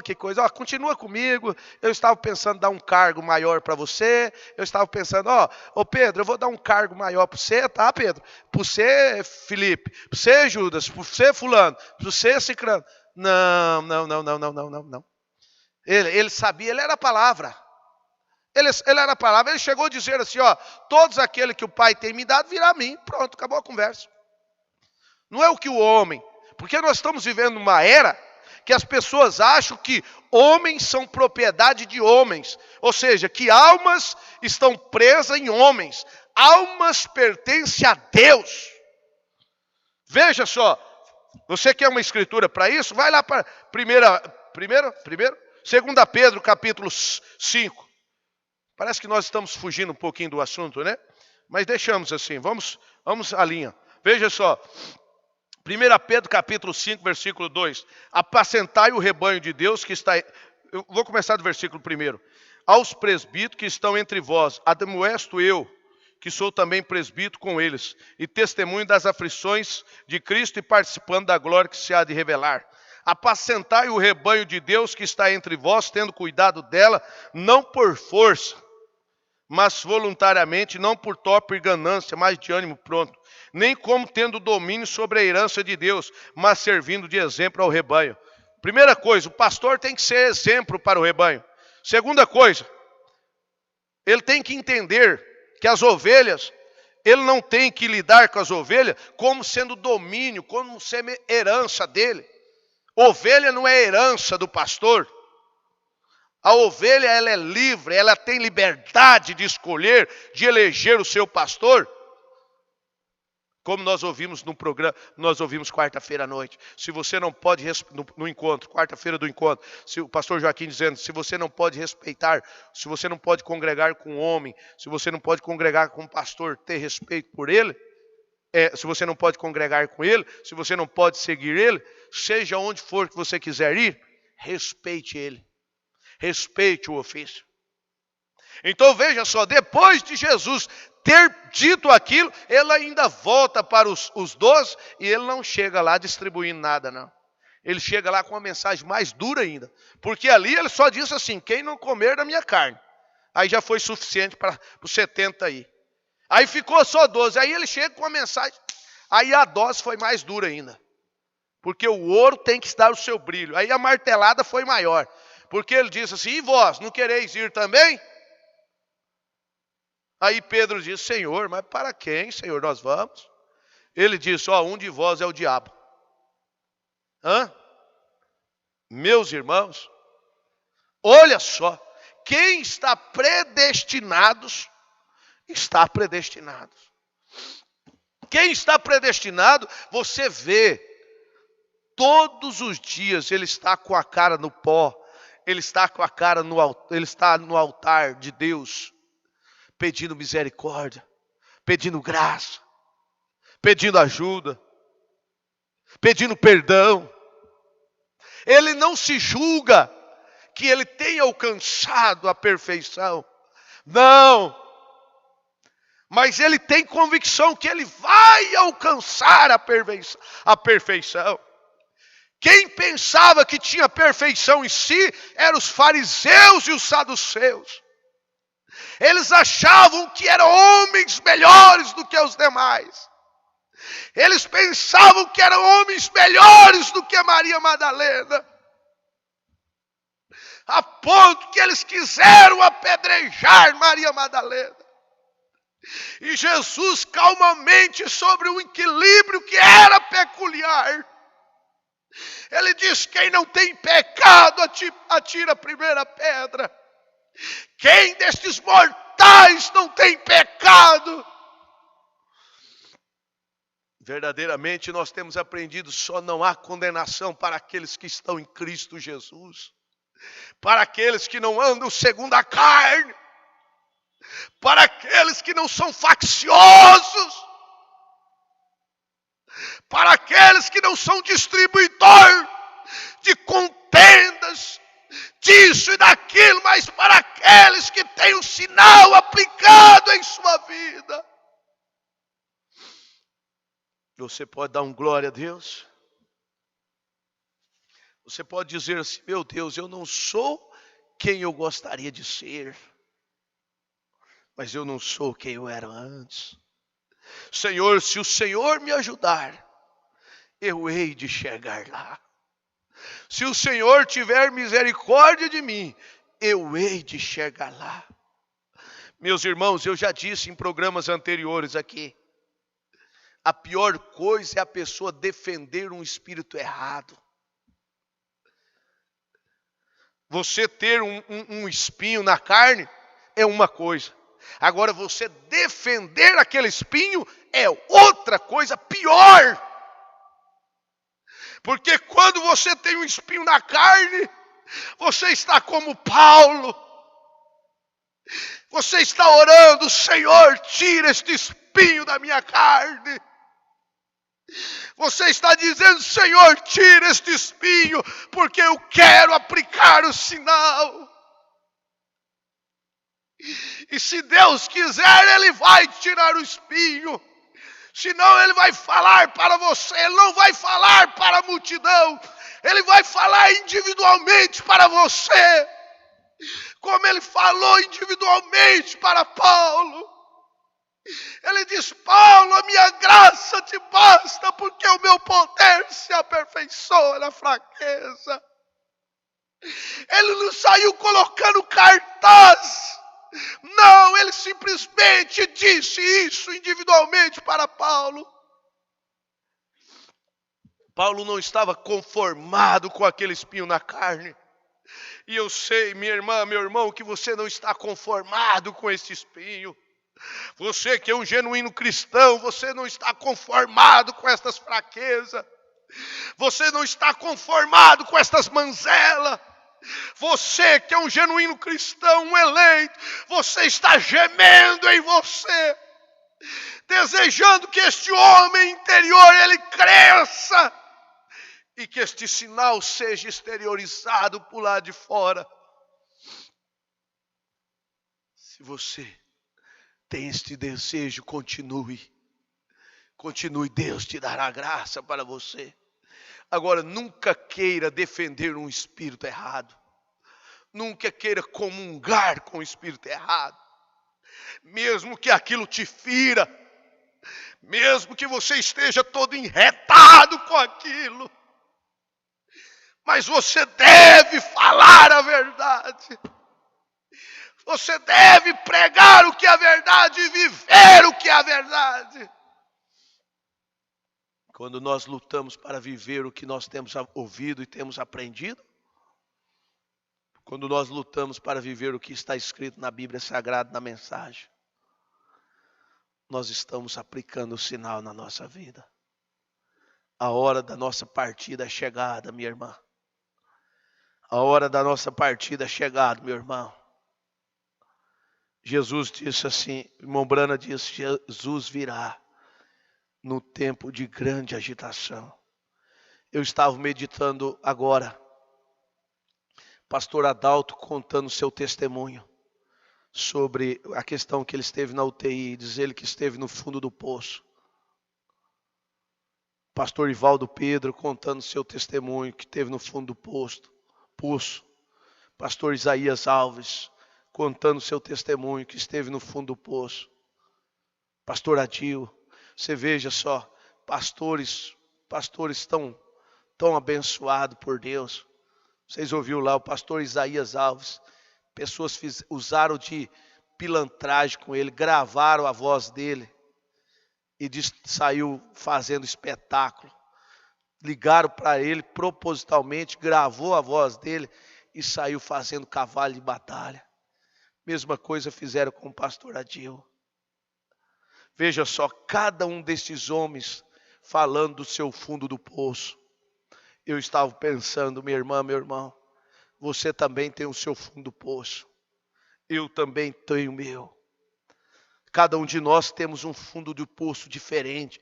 Que coisa, continua comigo. Eu estava pensando em dar um cargo maior para você. Eu estava pensando, Pedro, eu vou dar um cargo maior para você, tá, Pedro? Para você, Felipe, para você, Judas, para você, fulano, para você, Cicrano. Não. Ele sabia, ele era a palavra. Ele era a palavra, ele chegou a dizer assim, todos aqueles que o Pai tem me dado virá a mim. Pronto, acabou a conversa. Não é o que o homem, porque nós estamos vivendo numa era que as pessoas acham que homens são propriedade de homens. Ou seja, que almas estão presas em homens. Almas pertencem a Deus. Veja só, você quer uma escritura para isso? Vai lá para 2 Pedro capítulo 5. Parece que nós estamos fugindo um pouquinho do assunto, né? Mas deixamos assim, vamos à linha. Veja só, 1 Pedro capítulo 5, versículo 2. Apacentai o rebanho de Deus que está... Eu vou começar do versículo 1. Aos presbíteros que estão entre vós, admoesto eu, que sou também presbítero com eles, e testemunho das aflições de Cristo e participando da glória que se há de revelar. Apacentai o rebanho de Deus que está entre vós, tendo cuidado dela, não por força, mas voluntariamente, não por torpe ganância, mas de ânimo pronto, nem como tendo domínio sobre a herança de Deus, mas servindo de exemplo ao rebanho. Primeira coisa, o pastor tem que ser exemplo para o rebanho. Segunda coisa, ele tem que entender que as ovelhas, ele não tem que lidar com as ovelhas como sendo domínio, como sendo herança dele. Ovelha não é herança do pastor. A ovelha, ela é livre, ela tem liberdade de escolher, de eleger o seu pastor. Como nós ouvimos no programa, nós ouvimos quarta-feira à noite. Se você não pode, no encontro, quarta-feira do encontro, se o pastor Joaquim dizendo, se você não pode respeitar, se você não pode congregar com um homem, se você não pode congregar com um pastor, ter respeito por ele, se você não pode congregar com ele, se você não pode seguir ele, seja onde for que você quiser ir, respeite ele. Respeite o ofício. Então veja só, depois de Jesus ter dito aquilo, ele ainda volta para os 12 e ele não chega lá distribuindo nada, não. Ele chega lá com uma mensagem mais dura ainda. Porque ali ele só disse assim, quem não comer da minha carne. Aí já foi suficiente para os 70 aí. Aí ficou só 12, aí ele chega com uma mensagem, aí a dose foi mais dura ainda. Porque o ouro tem que dar o seu brilho. Aí a martelada foi maior. Porque ele disse assim, e vós, não quereis ir também? Aí Pedro disse, Senhor, mas para quem, Senhor, nós vamos? Ele disse, um de vós é o diabo. Meus irmãos, olha só, quem está predestinado, está predestinado. Quem está predestinado, você vê, todos os dias ele está com a cara no pó, ele está com a cara ele está no altar de Deus, pedindo misericórdia, pedindo graça, pedindo ajuda, pedindo perdão. Ele não se julga que ele tenha alcançado a perfeição. Não. Mas ele tem convicção que ele vai alcançar a perfeição. Quem pensava que tinha perfeição em si eram os fariseus e os saduceus. Eles achavam que eram homens melhores do que os demais. Eles pensavam que eram homens melhores do que Maria Madalena. A ponto que eles quiseram apedrejar Maria Madalena. E Jesus calmamente, sobre um equilíbrio que era peculiar, ele diz: quem não tem pecado atira a primeira pedra. Quem destes mortais não tem pecado? Verdadeiramente nós temos aprendido, só não há condenação para aqueles que estão em Cristo Jesus. Para aqueles que não andam segundo a carne. Para aqueles que não são facciosos. Para aqueles que não são distribuidor de contendas, disso e daquilo, mas para aqueles que têm o sinal aplicado em sua vida. Você pode dar um glória a Deus? Você pode dizer assim: meu Deus, eu não sou quem eu gostaria de ser, mas eu não sou quem eu era antes. Senhor, se o Senhor me ajudar, eu hei de chegar lá. Se o Senhor tiver misericórdia de mim, eu hei de chegar lá. Meus irmãos, eu já disse em programas anteriores aqui, a pior coisa é a pessoa defender um espírito errado. Você ter um espinho na carne é uma coisa. Agora você defender aquele espinho é outra coisa pior. Porque quando você tem um espinho na carne, você está como Paulo. Você está orando: Senhor, tira este espinho da minha carne. Você está dizendo: Senhor, tira este espinho, porque eu quero aplicar o sinal. E se Deus quiser, Ele vai tirar o espinho. Senão Ele vai falar para você. Ele não vai falar para a multidão. Ele vai falar individualmente para você. Como Ele falou individualmente para Paulo. Ele diz: Paulo, a minha graça te basta, porque o meu poder se aperfeiçoa na fraqueza. Ele não saiu colocando cartaz. Não, ele simplesmente disse isso individualmente para Paulo. Paulo não estava conformado com aquele espinho na carne. E eu sei, minha irmã, meu irmão, que você não está conformado com esse espinho. Você que é um genuíno cristão, você não está conformado com estas fraquezas. Você não está conformado com estas manzelas. Você que é um genuíno cristão, um eleito, você está gemendo em você, desejando que este homem interior, ele cresça, e que este sinal seja exteriorizado por lá de fora. Se você tem este desejo, continue, Deus te dará graça para você. Agora, nunca queira defender um espírito errado. Nunca queira comungar com o espírito errado. Mesmo que aquilo te fira. Mesmo que você esteja todo enretado com aquilo. Mas você deve falar a verdade. Você deve pregar o que é a verdade e viver o que é a verdade. Quando nós lutamos para viver o que nós temos ouvido e temos aprendido, quando nós lutamos para viver o que está escrito na Bíblia Sagrada, na mensagem, nós estamos aplicando o sinal na nossa vida. A hora da nossa partida é chegada, minha irmã. A hora da nossa partida é chegada, meu irmão. Jesus disse assim, irmão Brana disse: Jesus virá no tempo de grande agitação. Eu estava meditando agora, pastor Adalto contando seu testemunho sobre a questão que ele esteve na UTI, diz ele que esteve no fundo do poço. Pastor Ivaldo Pedro contando seu testemunho que esteve no fundo do poço. Pastor Isaías Alves contando seu testemunho que esteve no fundo do poço. Pastor Adil, você veja só, pastores tão abençoados por Deus. Vocês ouviram lá o pastor Isaías Alves, pessoas usaram de pilantragem com ele, gravaram a voz dele e saiu fazendo espetáculo. Ligaram para ele propositalmente, gravou a voz dele e saiu fazendo cavalo de batalha. Mesma coisa fizeram com o pastor Adil. Veja só, cada um destes homens falando do seu fundo do poço. Eu estava pensando, minha irmã, meu irmão, você também tem o seu fundo do poço. Eu também tenho o meu. Cada um de nós temos um fundo de poço diferente.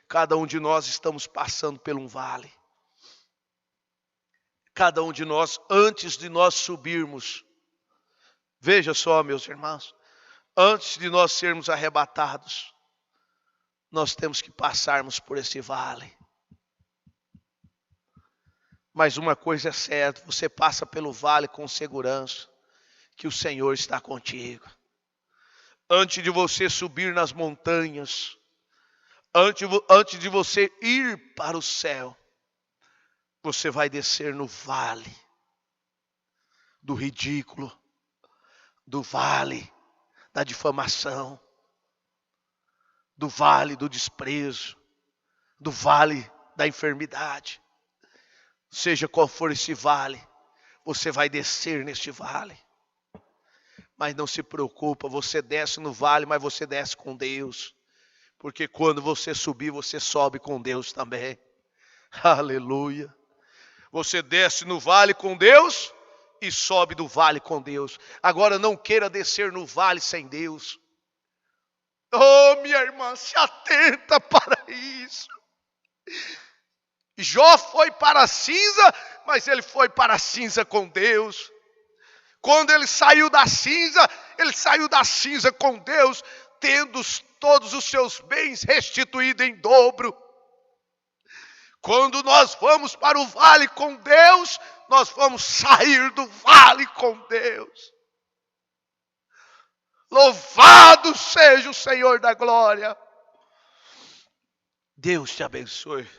Cada um de nós estamos passando por um vale. Cada um de nós, antes de nós subirmos, veja só, meus irmãos, antes de nós sermos arrebatados, nós temos que passarmos por esse vale. Mas uma coisa é certa, você passa pelo vale com segurança, que o Senhor está contigo. Antes de você subir nas montanhas, antes de você ir para o céu, você vai descer no vale do ridículo, do vale da difamação, do vale do desprezo, do vale da enfermidade. Seja qual for esse vale, você vai descer neste vale. Mas não se preocupa, você desce no vale, mas você desce com Deus. Porque quando você subir, você sobe com Deus também. Aleluia. Você desce no vale com Deus e sobe do vale com Deus. Agora não queira descer no vale sem Deus. Oh, minha irmã, se atenta para isso. Jó foi para a cinza, mas ele foi para a cinza com Deus. Quando ele saiu da cinza com Deus, tendo todos os seus bens restituídos em dobro. Quando nós vamos para o vale com Deus, nós vamos sair do vale com Deus. Louvado seja o Senhor da glória. Deus te abençoe.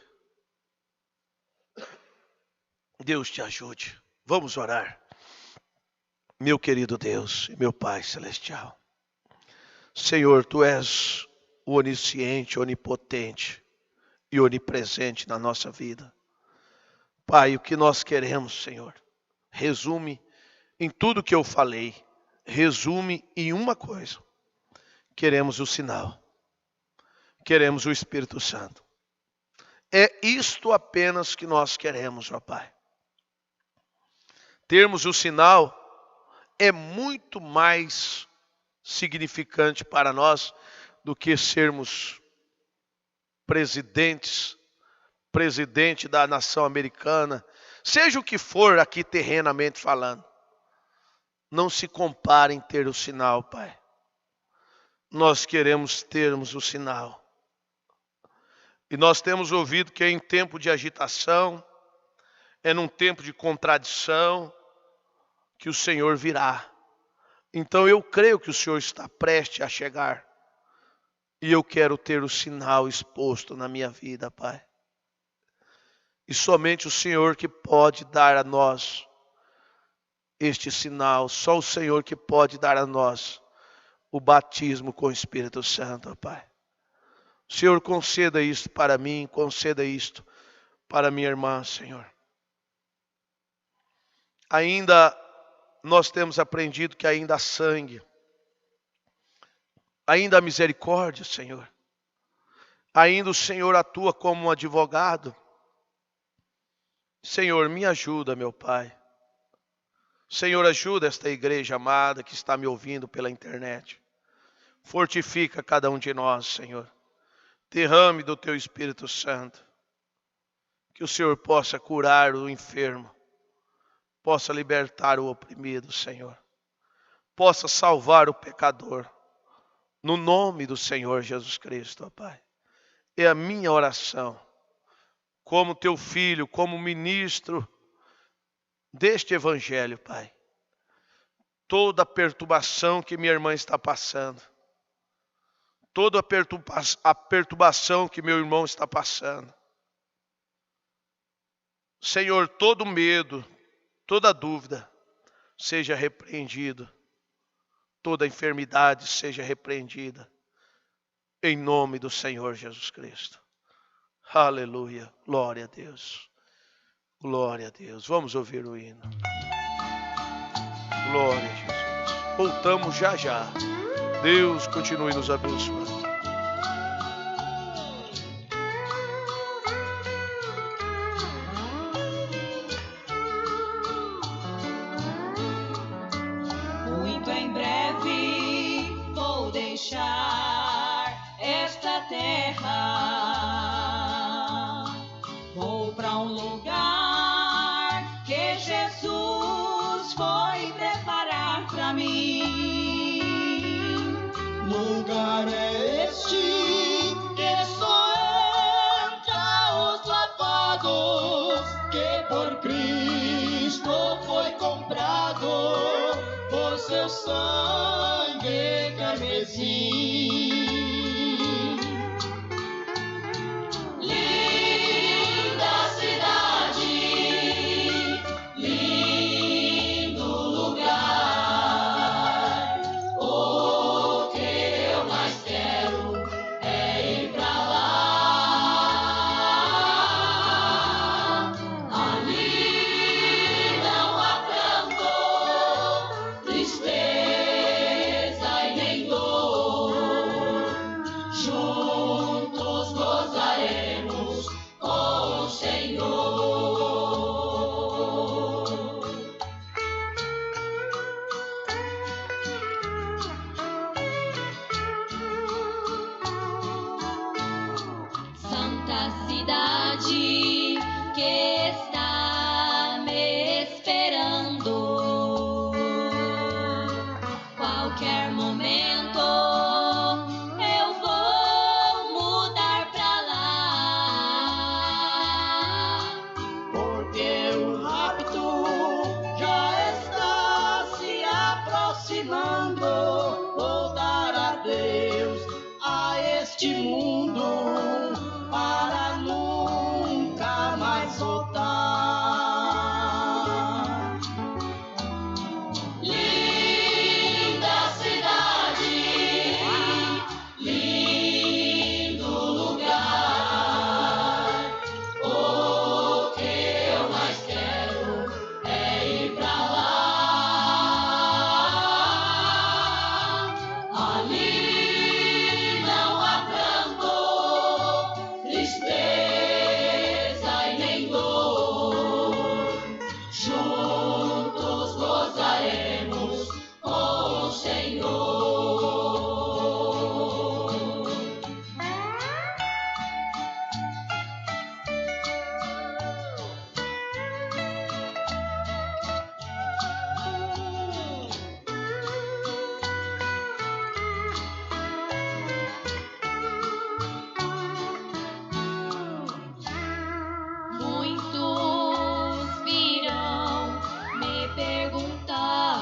Deus te ajude. Vamos orar. Meu querido Deus e meu Pai celestial. Senhor, Tu és o onisciente, onipotente e onipresente na nossa vida. Pai, o que nós queremos, Senhor, resume em tudo que eu falei, resume em uma coisa. Queremos o sinal. Queremos o Espírito Santo. É isto apenas que nós queremos, ó Pai. Termos o sinal é muito mais significante para nós do que sermos presidente da nação americana, seja o que for aqui terrenamente falando. Não se compara em ter o sinal, Pai. Nós queremos termos o sinal. E nós temos ouvido que é em tempo de agitação, é num tempo de contradição, que o Senhor virá. Então eu creio que o Senhor está prestes a chegar. E eu quero ter o sinal exposto na minha vida, Pai. E somente o Senhor que pode dar a nós este sinal. Só o Senhor que pode dar a nós o batismo com o Espírito Santo, Pai. O Senhor conceda isto para mim, conceda isto para minha irmã, Senhor. Ainda nós temos aprendido que ainda há sangue, ainda há misericórdia, Senhor. Ainda o Senhor atua como um advogado. Senhor, me ajuda, meu Pai. Senhor, ajuda esta igreja amada que está me ouvindo pela internet. Fortifica cada um de nós, Senhor. Derrame do Teu Espírito Santo. Que o Senhor possa curar o enfermo. Possa libertar o oprimido, Senhor. possa salvar o pecador. No nome do Senhor Jesus Cristo, ó Pai. É a minha oração, como teu filho, como ministro deste evangelho, Pai. Toda a perturbação que minha irmã está passando, toda a perturbação que meu irmão está passando, Senhor, todo medo, toda dúvida, seja repreendido. Toda enfermidade seja repreendida. Em nome do Senhor Jesus Cristo. Aleluia. Glória a Deus. Glória a Deus. Vamos ouvir o hino. Glória a Jesus. Voltamos já já. Deus continue nos abençoando. Muito em breve vou deixar esta terra. Vou para um lugar que Jesus foi preparar para mim. Lugar é este que só entra os lavados, que por Cristo foi comprado por seu sangue carmesim. Linda cidade, lindo lugar. O que eu mais quero é ir pra lá. Ali não há pranto, tristeza e nem dor. Juntos gozaremos com o Senhor. Santa cidade que está me esperando. Qualquer momento eu vou mudar pra lá, porque o rapto já está se aproximando. Vou dar adeus a este mundo para nunca mais voltar. Linda cidade, lindo lugar. O que eu mais quero é ir pra lá. Ali não há pranto, tristeza e nem dor. Juntos gozaremos com o Senhor. Muitos virão me perguntar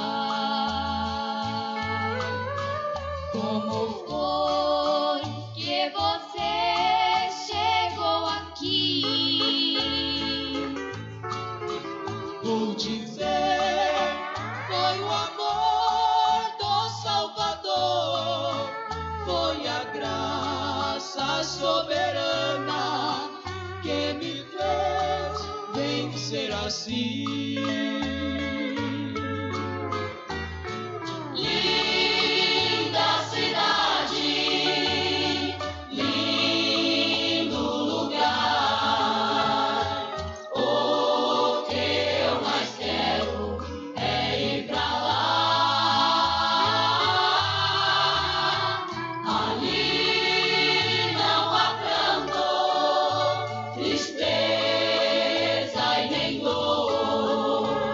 como foi que você chegou aqui. Vou dizer, foi o amor do Salvador, foi a graça soberana que me fez vencer assim. Linda cidade, lindo lugar. O que eu mais quero é ir pra lá. Ali não há pranto, tristeza e nem dor.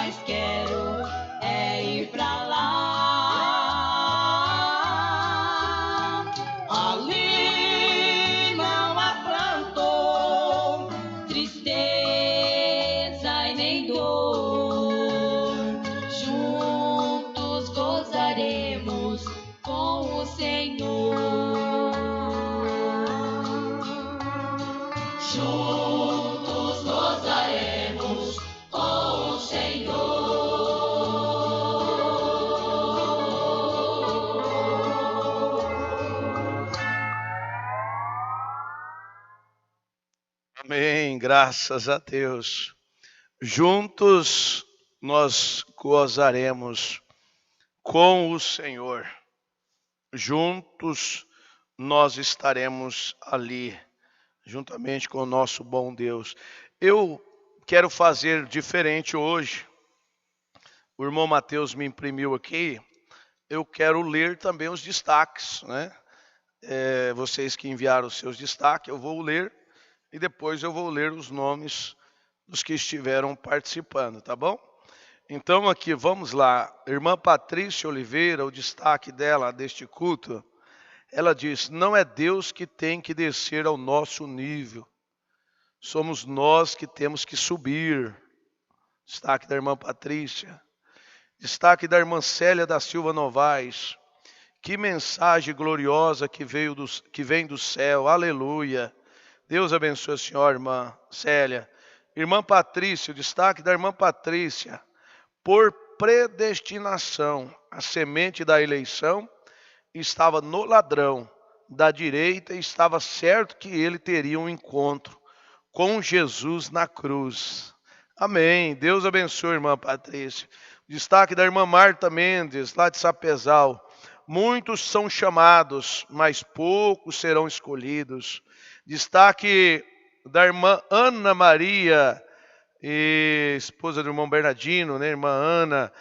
mas quero é ir pra lá. Ali não há pranto, tristeza e nem dor. Juntos gozaremos com o Senhor. Juntos gozaremos com o Senhor. Amém, graças a Deus. Juntos nós gozaremos com o Senhor. Juntos nós estaremos ali, juntamente com o nosso bom Deus. Eu quero fazer diferente hoje. O irmão Mateus me imprimiu aqui. Eu quero ler também os destaques, né? Vocês que enviaram os seus destaques, eu vou ler e depois eu vou ler os nomes dos que estiveram participando, tá bom? Então aqui, vamos lá. Irmã Patrícia Oliveira, o destaque dela deste culto, ela diz: não é Deus que tem que descer ao nosso nível, somos nós que temos que subir. Destaque da irmã Patrícia. Destaque da irmã Célia da Silva Novaes: que mensagem gloriosa que vem do céu, aleluia. Deus abençoe a senhora, irmã Célia. Irmã Patrícia, o destaque da irmã Patrícia: por predestinação, a semente da eleição estava no ladrão da direita e estava certo que ele teria um encontro com Jesus na cruz. Amém. Deus abençoe, irmã Patrícia. Destaque da irmã Marta Mendes, lá de Sapezal: muitos são chamados, mas poucos serão escolhidos. Destaque da irmã Ana Maria, esposa do irmão Bernardino, né? Irmã Ana,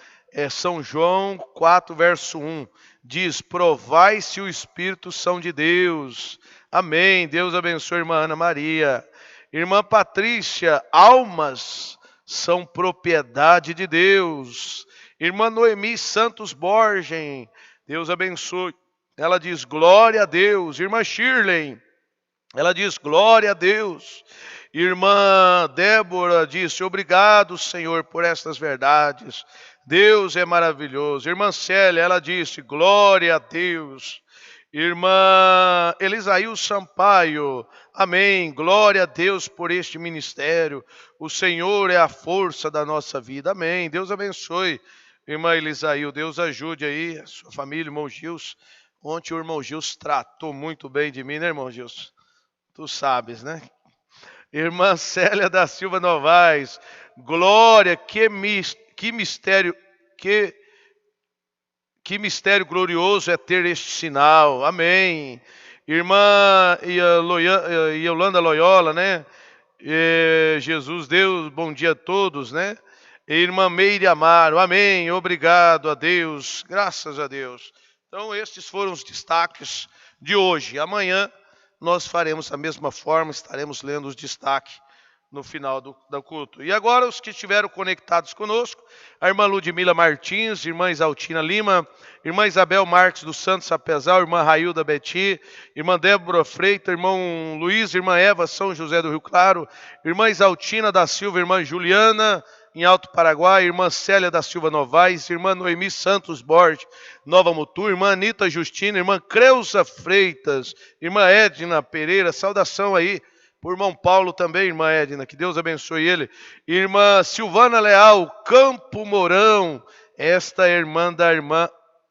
São João 4, verso 1, diz: provai se o Espírito são de Deus. Amém. Deus abençoe a irmã Ana Maria. Irmã Patrícia: almas são propriedade de Deus. Irmã Noemi Santos Borges: Deus abençoe. Ela diz: glória a Deus. Irmã Shirley, ela diz: glória a Deus. Irmã Débora disse: obrigado, Senhor, por estas verdades. Deus é maravilhoso. Irmã Célia, ela disse: glória a Deus. Irmã Elisail Sampaio: amém. Glória a Deus por este ministério. O Senhor é a força da nossa vida. Amém. Deus abençoe, irmã Elisail. Deus ajude aí a sua família, irmão Gils. Ontem o irmão Gils tratou muito bem de mim, né, irmão Gils? Tu sabes, né? Irmã Célia da Silva Novaes: glória, que mistério, que mistério glorioso é ter este sinal. Amém. Irmã Yolanda Loyola, né? Jesus, Deus, bom dia a todos, né? Irmã Meire Amaro: amém. Obrigado a Deus, graças a Deus. Então estes foram os destaques de hoje. Amanhã nós faremos da mesma forma, estaremos lendo os destaques no final do culto. E agora os que estiveram conectados conosco: a irmã Ludmila Martins, irmã Isaltina Lima, irmã Isabel Marques dos Santos Sapezal, irmã Railda Beti, irmã Débora Freitas, irmão Luiz, irmã Eva São José do Rio Claro, irmã Isaltina da Silva, irmã Juliana em Alto Paraguai, irmã Célia da Silva Novaes, irmã Noemi Santos Borges, Nova Mutu, irmã Anita Justina, irmã Creuza Freitas, irmã Edna Pereira, saudação aí por irmão Paulo também, irmã Edna, que Deus abençoe ele. Irmã Silvana Leal, Campo Mourão, esta é irmã da irmã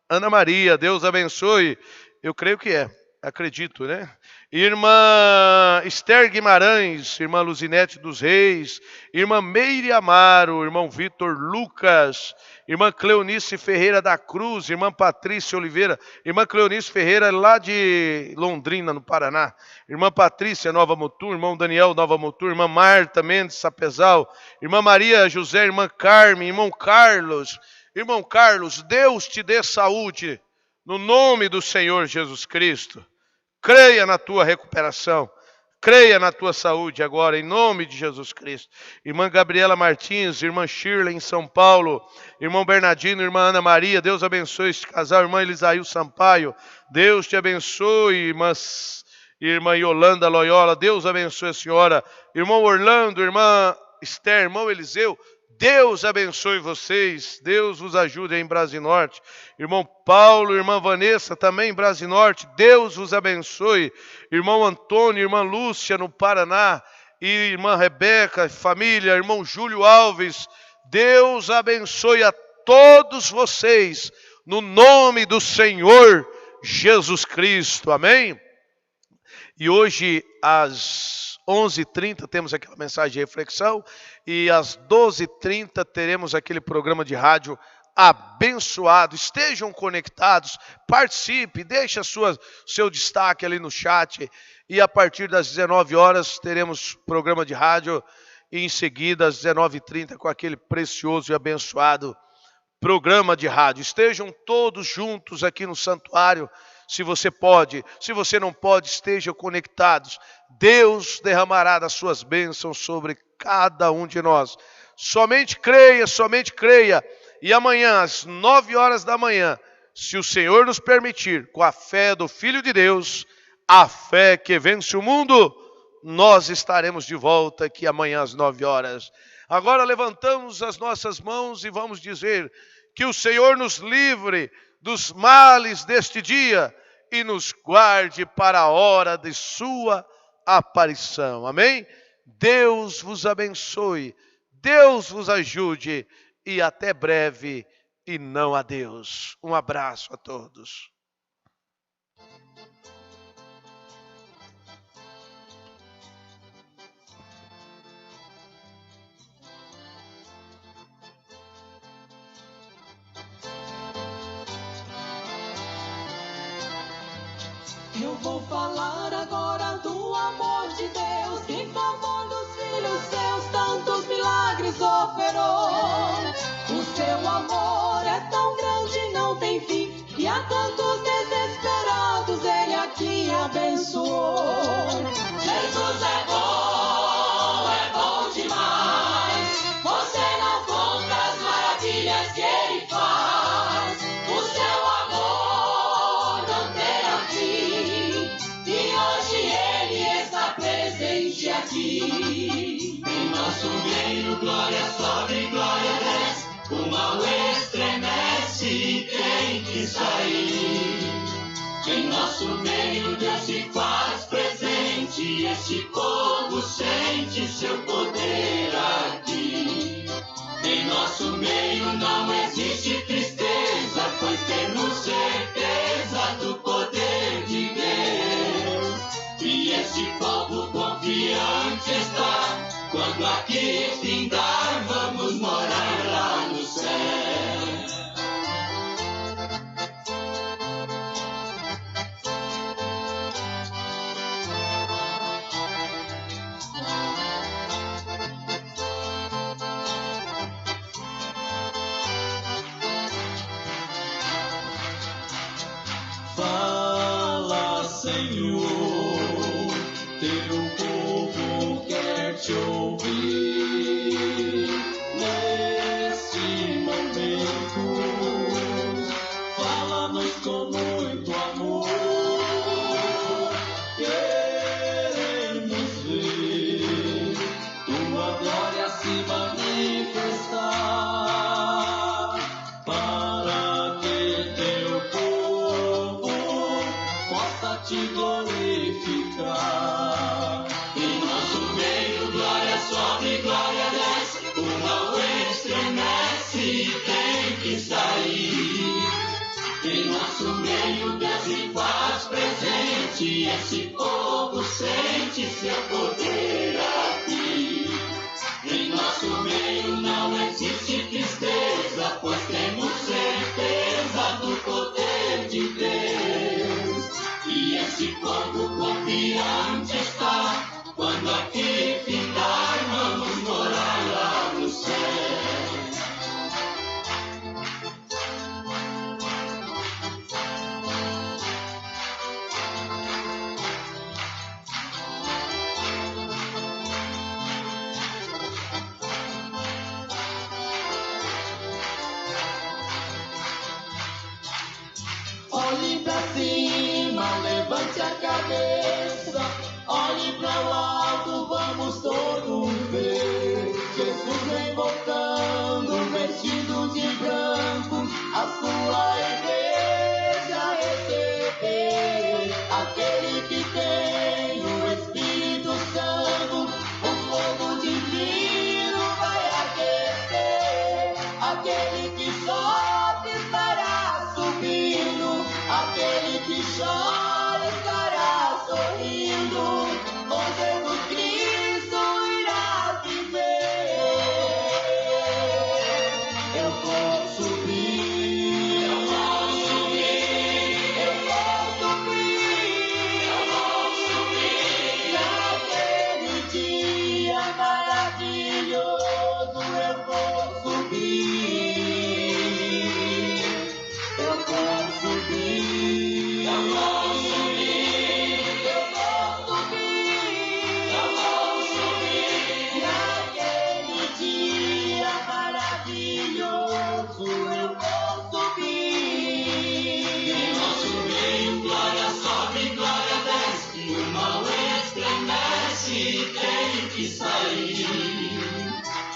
Ana Maria, Deus abençoe. Eu creio que é, acredito, né? Irmã Esther Guimarães, irmã Luzinete dos Reis, irmã Meire Amaro, irmão Vitor Lucas, irmã Cleonice Ferreira da Cruz, irmã Patrícia Oliveira, irmã Cleonice Ferreira lá de Londrina, no Paraná, irmã Patrícia Nova Mutu, irmão Daniel Nova Mutu, irmã Marta Mendes Sapezal, irmã Maria José, irmã Carmen, irmão Carlos, Deus te dê saúde, no nome do Senhor Jesus Cristo. Creia na tua recuperação. Creia na tua saúde agora, em nome de Jesus Cristo. Irmã Gabriela Martins, irmã Shirley em São Paulo, irmão Bernardino, irmã Ana Maria, Deus abençoe este casal. Irmã Elisail Sampaio, Deus te abençoe. Irmã Yolanda Loyola, Deus abençoe a senhora. Irmão Orlando, irmã Esther, irmão Eliseu, Deus abençoe vocês. Deus vos ajude em Brasinorte. Irmão Paulo, irmã Vanessa, também em Brasinorte, Deus vos abençoe. Irmão Antônio, irmã Lúcia no Paraná, e irmã Rebeca, família, irmão Júlio Alves, Deus abençoe a todos vocês, no nome do Senhor Jesus Cristo. Amém? E hoje, às 11h30, temos aquela mensagem de reflexão. E às 12h30, teremos aquele programa de rádio abençoado. Estejam conectados, participe, deixe seu destaque ali no chat. E a partir das 19 horas, teremos programa de rádio. E em seguida, às 19h30, com aquele precioso e abençoado programa de rádio. Estejam todos juntos aqui no santuário. Se você pode, se você não pode, estejam conectados. Deus derramará das suas bênçãos sobre cada um de nós. Somente creia. E amanhã, às 9 horas da manhã, se o Senhor nos permitir, com a fé do Filho de Deus, a fé que vence o mundo, nós estaremos de volta aqui amanhã às 9 horas. Agora levantamos as nossas mãos e vamos dizer que o Senhor nos livre dos males deste dia e nos guarde para a hora de sua aparição. Amém? Deus vos abençoe, Deus vos ajude e até breve e não adeus. Um abraço a todos. Eu vou falar agora do amor de Deus, que em favor dos filhos seus tantos milagres operou. O seu amor é tão grande, não tem fim, e a tantos desesperados ele aqui abençoou. Jesus é bom demais. Você não conta as maravilhas que ele faz. O seu amor não terá fim. E hoje ele está presente aqui. Em nosso meio, glória sobe, glória desce. O mal estremece, tem que sair. Em nosso meio, Deus se faz presente. Este povo sente seu poder aqui. Em nosso meio não existe tristeza, pois temos certeza do poder de Deus. E este povo confiante está. Quando aqui findar, vamos morar lá no céu. Fala, Senhor, teu povo quer te ouvir neste momento. Fala-nos com muito amor, queremos ver tua glória se manifestar, para que teu povo possa te glorificar. Em nosso meio, glória sobe, glória desce. O mal estremece, tem que sair. Em nosso meio, Deus se faz presente. Esse povo sente seu poder aqui. Em nosso meio não existe tristeza, pois temos certeza do poder de Deus. E esse povo confiante está. Quando aqui findar, vamos morar lá no céu. levante a cabeça, olhe para o alto, vamos todos ver. Jesus vem voltando, vestido de branco, a sua igreja receber. Aquele que tem o Espírito Santo, o fogo divino vai aquecer. Aquele que sofre estará subindo, aquele que chora estará sorrindo. Com Jesus Cristo irá viver. Eu vou subir, eu vou subir, eu vou subir, eu vou subir. Naquele dia maravilhoso eu vou subir, eu vou subir, eu vou subir, eu vou subir, eu vou subir. Naquele dia maravilhoso eu vou subir. Em nosso meio glória sobe, glória desce, o mal estremece, tem que sair.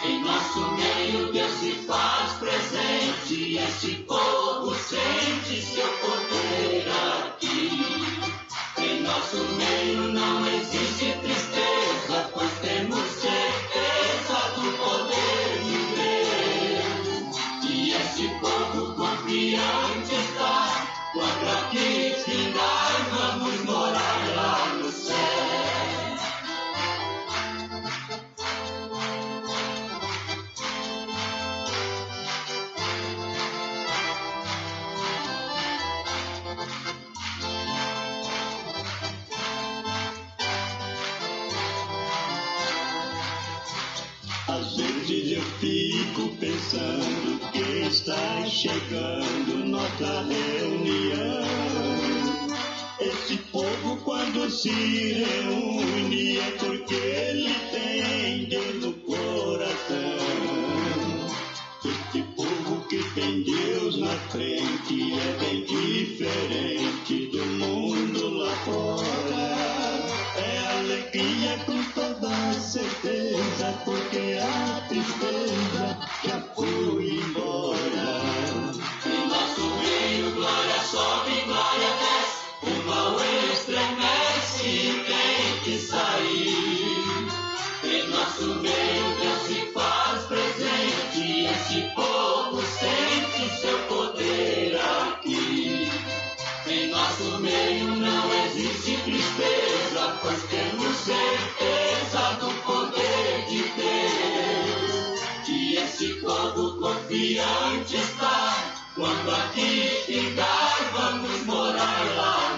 Em nosso meio Deus se faz presente, este povo sente seu poder aqui. Em nosso meio não existe tristeza, pois temos certeza do poder de Deus. E este povo confiante está, quando aqui findar vamos morar lá no céu. Às vezes eu fico pensando que está chegando nossa reunião. Esse povo quando se reúne é porque ele tem Deus no coração. Esse povo que tem Deus na frente é bem diferente do mundo lá fora. É alegria com toda certeza, porque a tristeza já foi embora. Em nosso meio glória sobe, glória desce, o mal estremece, tem que sair. Em nosso meio Deus se faz presente, esse povo sente seu poder aqui. Em nosso meio não existe tristeza, pois temos certeza do poder de Deus. Que esse povo confiante está, quando aqui ficar vamos morar lá